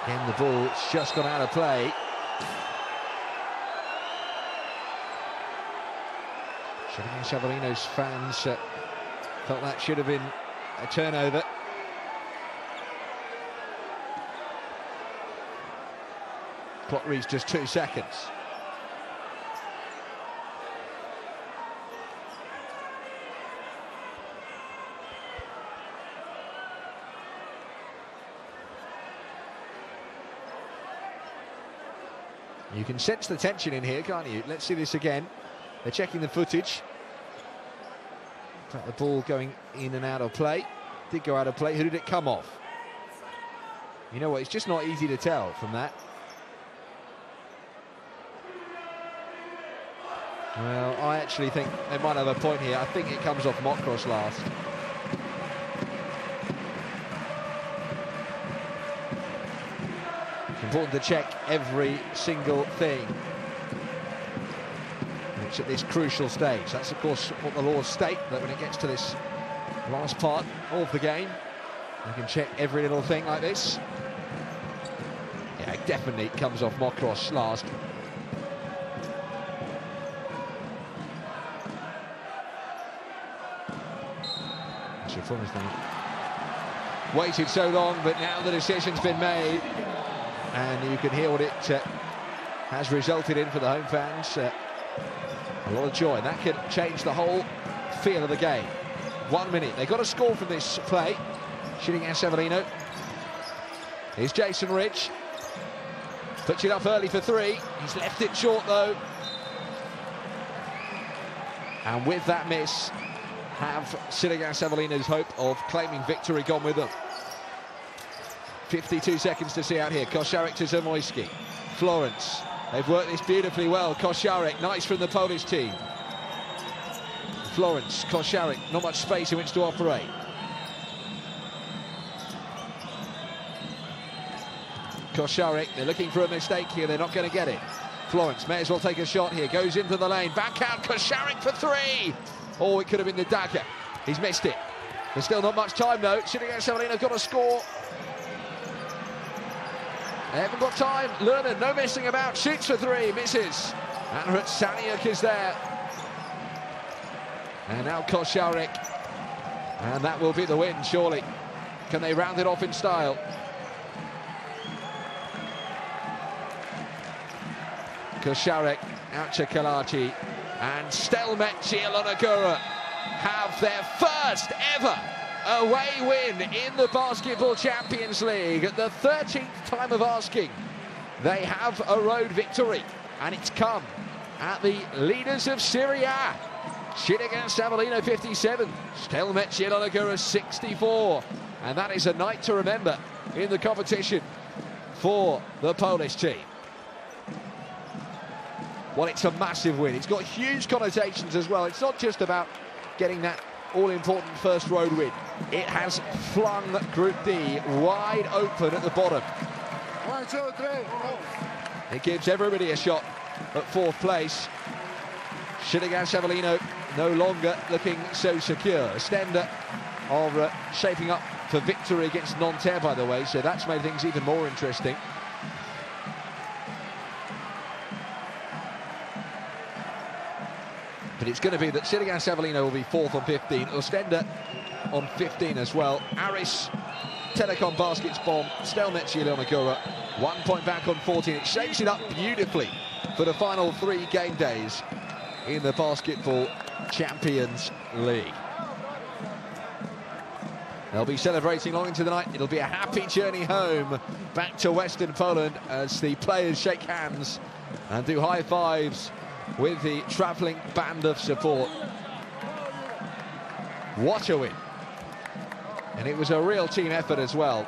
Again, the ball's just gone out of play. Sidigas Avellino's fans felt that should have been a turnover. Clock reads just 2 seconds. You can sense the tension in here, can't you? Let's see this again. They're checking the footage. In fact, the ball going in and out of play. Did go out of play. Who did it come off? You know what? It's just not easy to tell from that. Well, I actually think they might have a point here. I think it comes off Mokros last. It's important to check every single thing. It's at this crucial stage. That's, of course, what the laws state, that when it gets to this last part of the game, you can check every little thing like this. Yeah, it definitely comes off Mokros last. It's a It's almost waited so long, but now the decision's been made, and you can hear what it has resulted in for the home fans. A lot of joy, and that could change the whole feel of the game. 1 minute. They got a score from this play. Sidigas Avellino. Here's Jason Ridge. Puts it up early for 3. He's left it short, though. And with that miss, have Sidigas Avellino's hope of claiming victory gone with them. 52 seconds to see out here. Kosciarek to Zamoyski. Florence. They've worked this beautifully well. Kosciarek, nice from the Polish team. Florence, Kosciarek, not much space in which to operate. Kosciarek, they're looking for a mistake here, they're not going to get it. Florence may as well take a shot here, goes into the lane, back out, Kosciarek for 3! Oh, it could have been the dagger. He's missed it. There's still not much time though. Sidigas Avellino got a score. They haven't got time. Lerner, no messing about, shoots for 3, misses. And Saniuk is there. And now Kosciarek. And that will be the win, surely. Can they round it off in style? Kosciarek out to Kalachi. And Stelmet Zielona Gora have their first ever away win in the Basketball Champions League. At the 13th time of asking, they have a road victory. And it's come at the leaders of Serie A. Sidigas Avellino 57, Stelmet Zielona Gora 64. And that is a night to remember in the competition for the Polish team. Well, it's a massive win. It's got huge connotations as well. It's not just about getting that all-important first road win. It has flung Group D wide open at the bottom. 1, 2, 3. It gives everybody a shot at 4th place. Sidigas Avellino no longer looking so secure. Stenda are shaping up for victory against Nanterre, by the way, so that's made things even more interesting. But it's going to be that Sidigas Avellino will be 4th on 15, Ostenda on 15 as well. Aris, Telecom Baskets bomb, Stelmet Zielona Gora, 1 point back on 14. It shapes it up beautifully for the final 3 game days in the Basketball Champions League. They'll be celebrating long into the night. It'll be a happy journey home back to Western Poland as the players shake hands and do high fives with the travelling band of support. What a win. And it was a real team effort as well.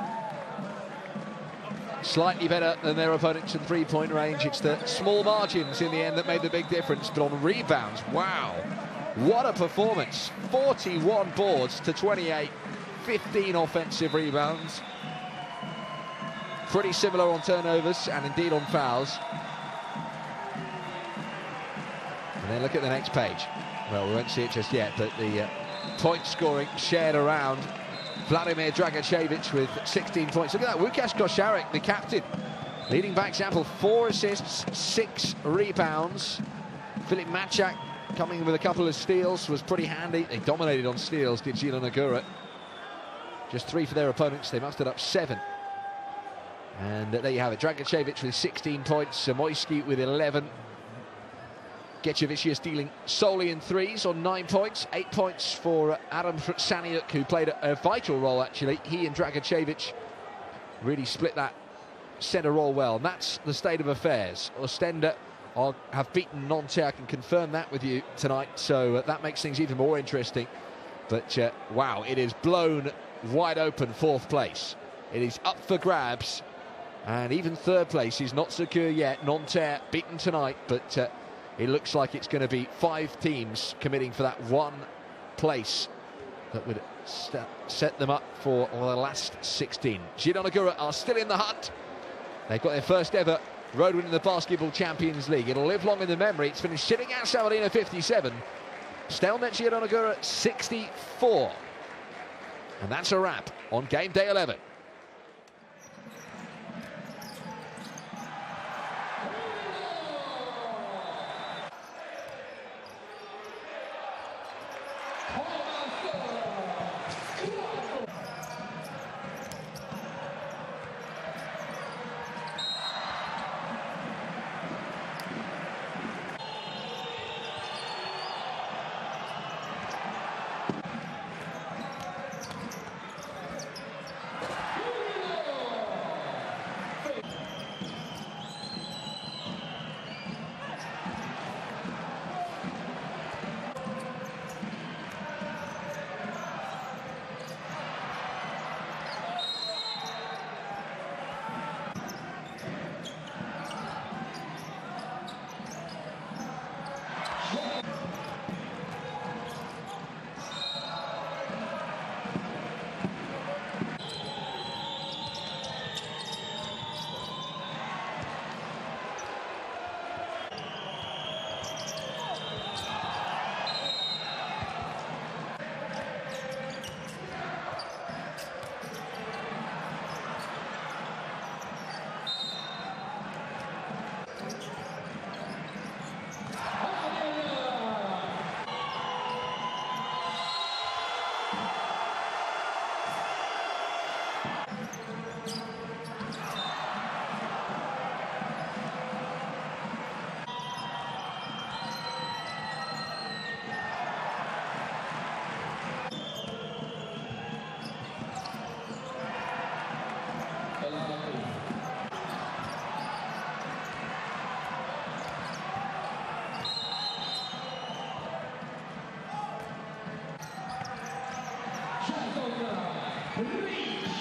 Slightly better than their opponents in 3-point range. It's the small margins in the end that made the big difference. But on rebounds, wow, what a performance. 41 boards to 28, 15 offensive rebounds. Pretty similar on turnovers and indeed on fouls. And then look at the next page. Well, we won't see it just yet, but the point scoring shared around. Vladimir Dragicevic with 16 points. Look at that, Łukasz Kosciarek, the captain, leading by example, 4 assists, 6 rebounds. Filip Maciak coming with a couple of steals was pretty handy. They dominated on steals, did Zielona Gora. Just 3 for their opponents, they mustered up 7. And there you have it, Dragicevic with 16 points, Zamoyski with 11. Getchevicius dealing solely in 3s on 9 points. 8 points for Adam Saniuk, who played a vital role, actually. He and Dragicevic really split that centre role well. And that's the state of affairs. Ostenda have beaten Nanterre. I can confirm that with you tonight. So that makes things even more interesting. But, wow, it is blown wide open 4th place. It is up for grabs. And even 3rd place is not secure yet. Nanterre beaten tonight, but it looks like it's going to be 5 teams committing for that 1 place that would set them up for the last 16. Zielona Gora are still in the hunt. They've got their first ever road win in the Basketball Champions League. It'll live long in the memory. It's finished Sidigas Avellino 57, Stelmet Zielona Gora 64. And that's a wrap on game day 11.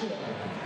Zielona.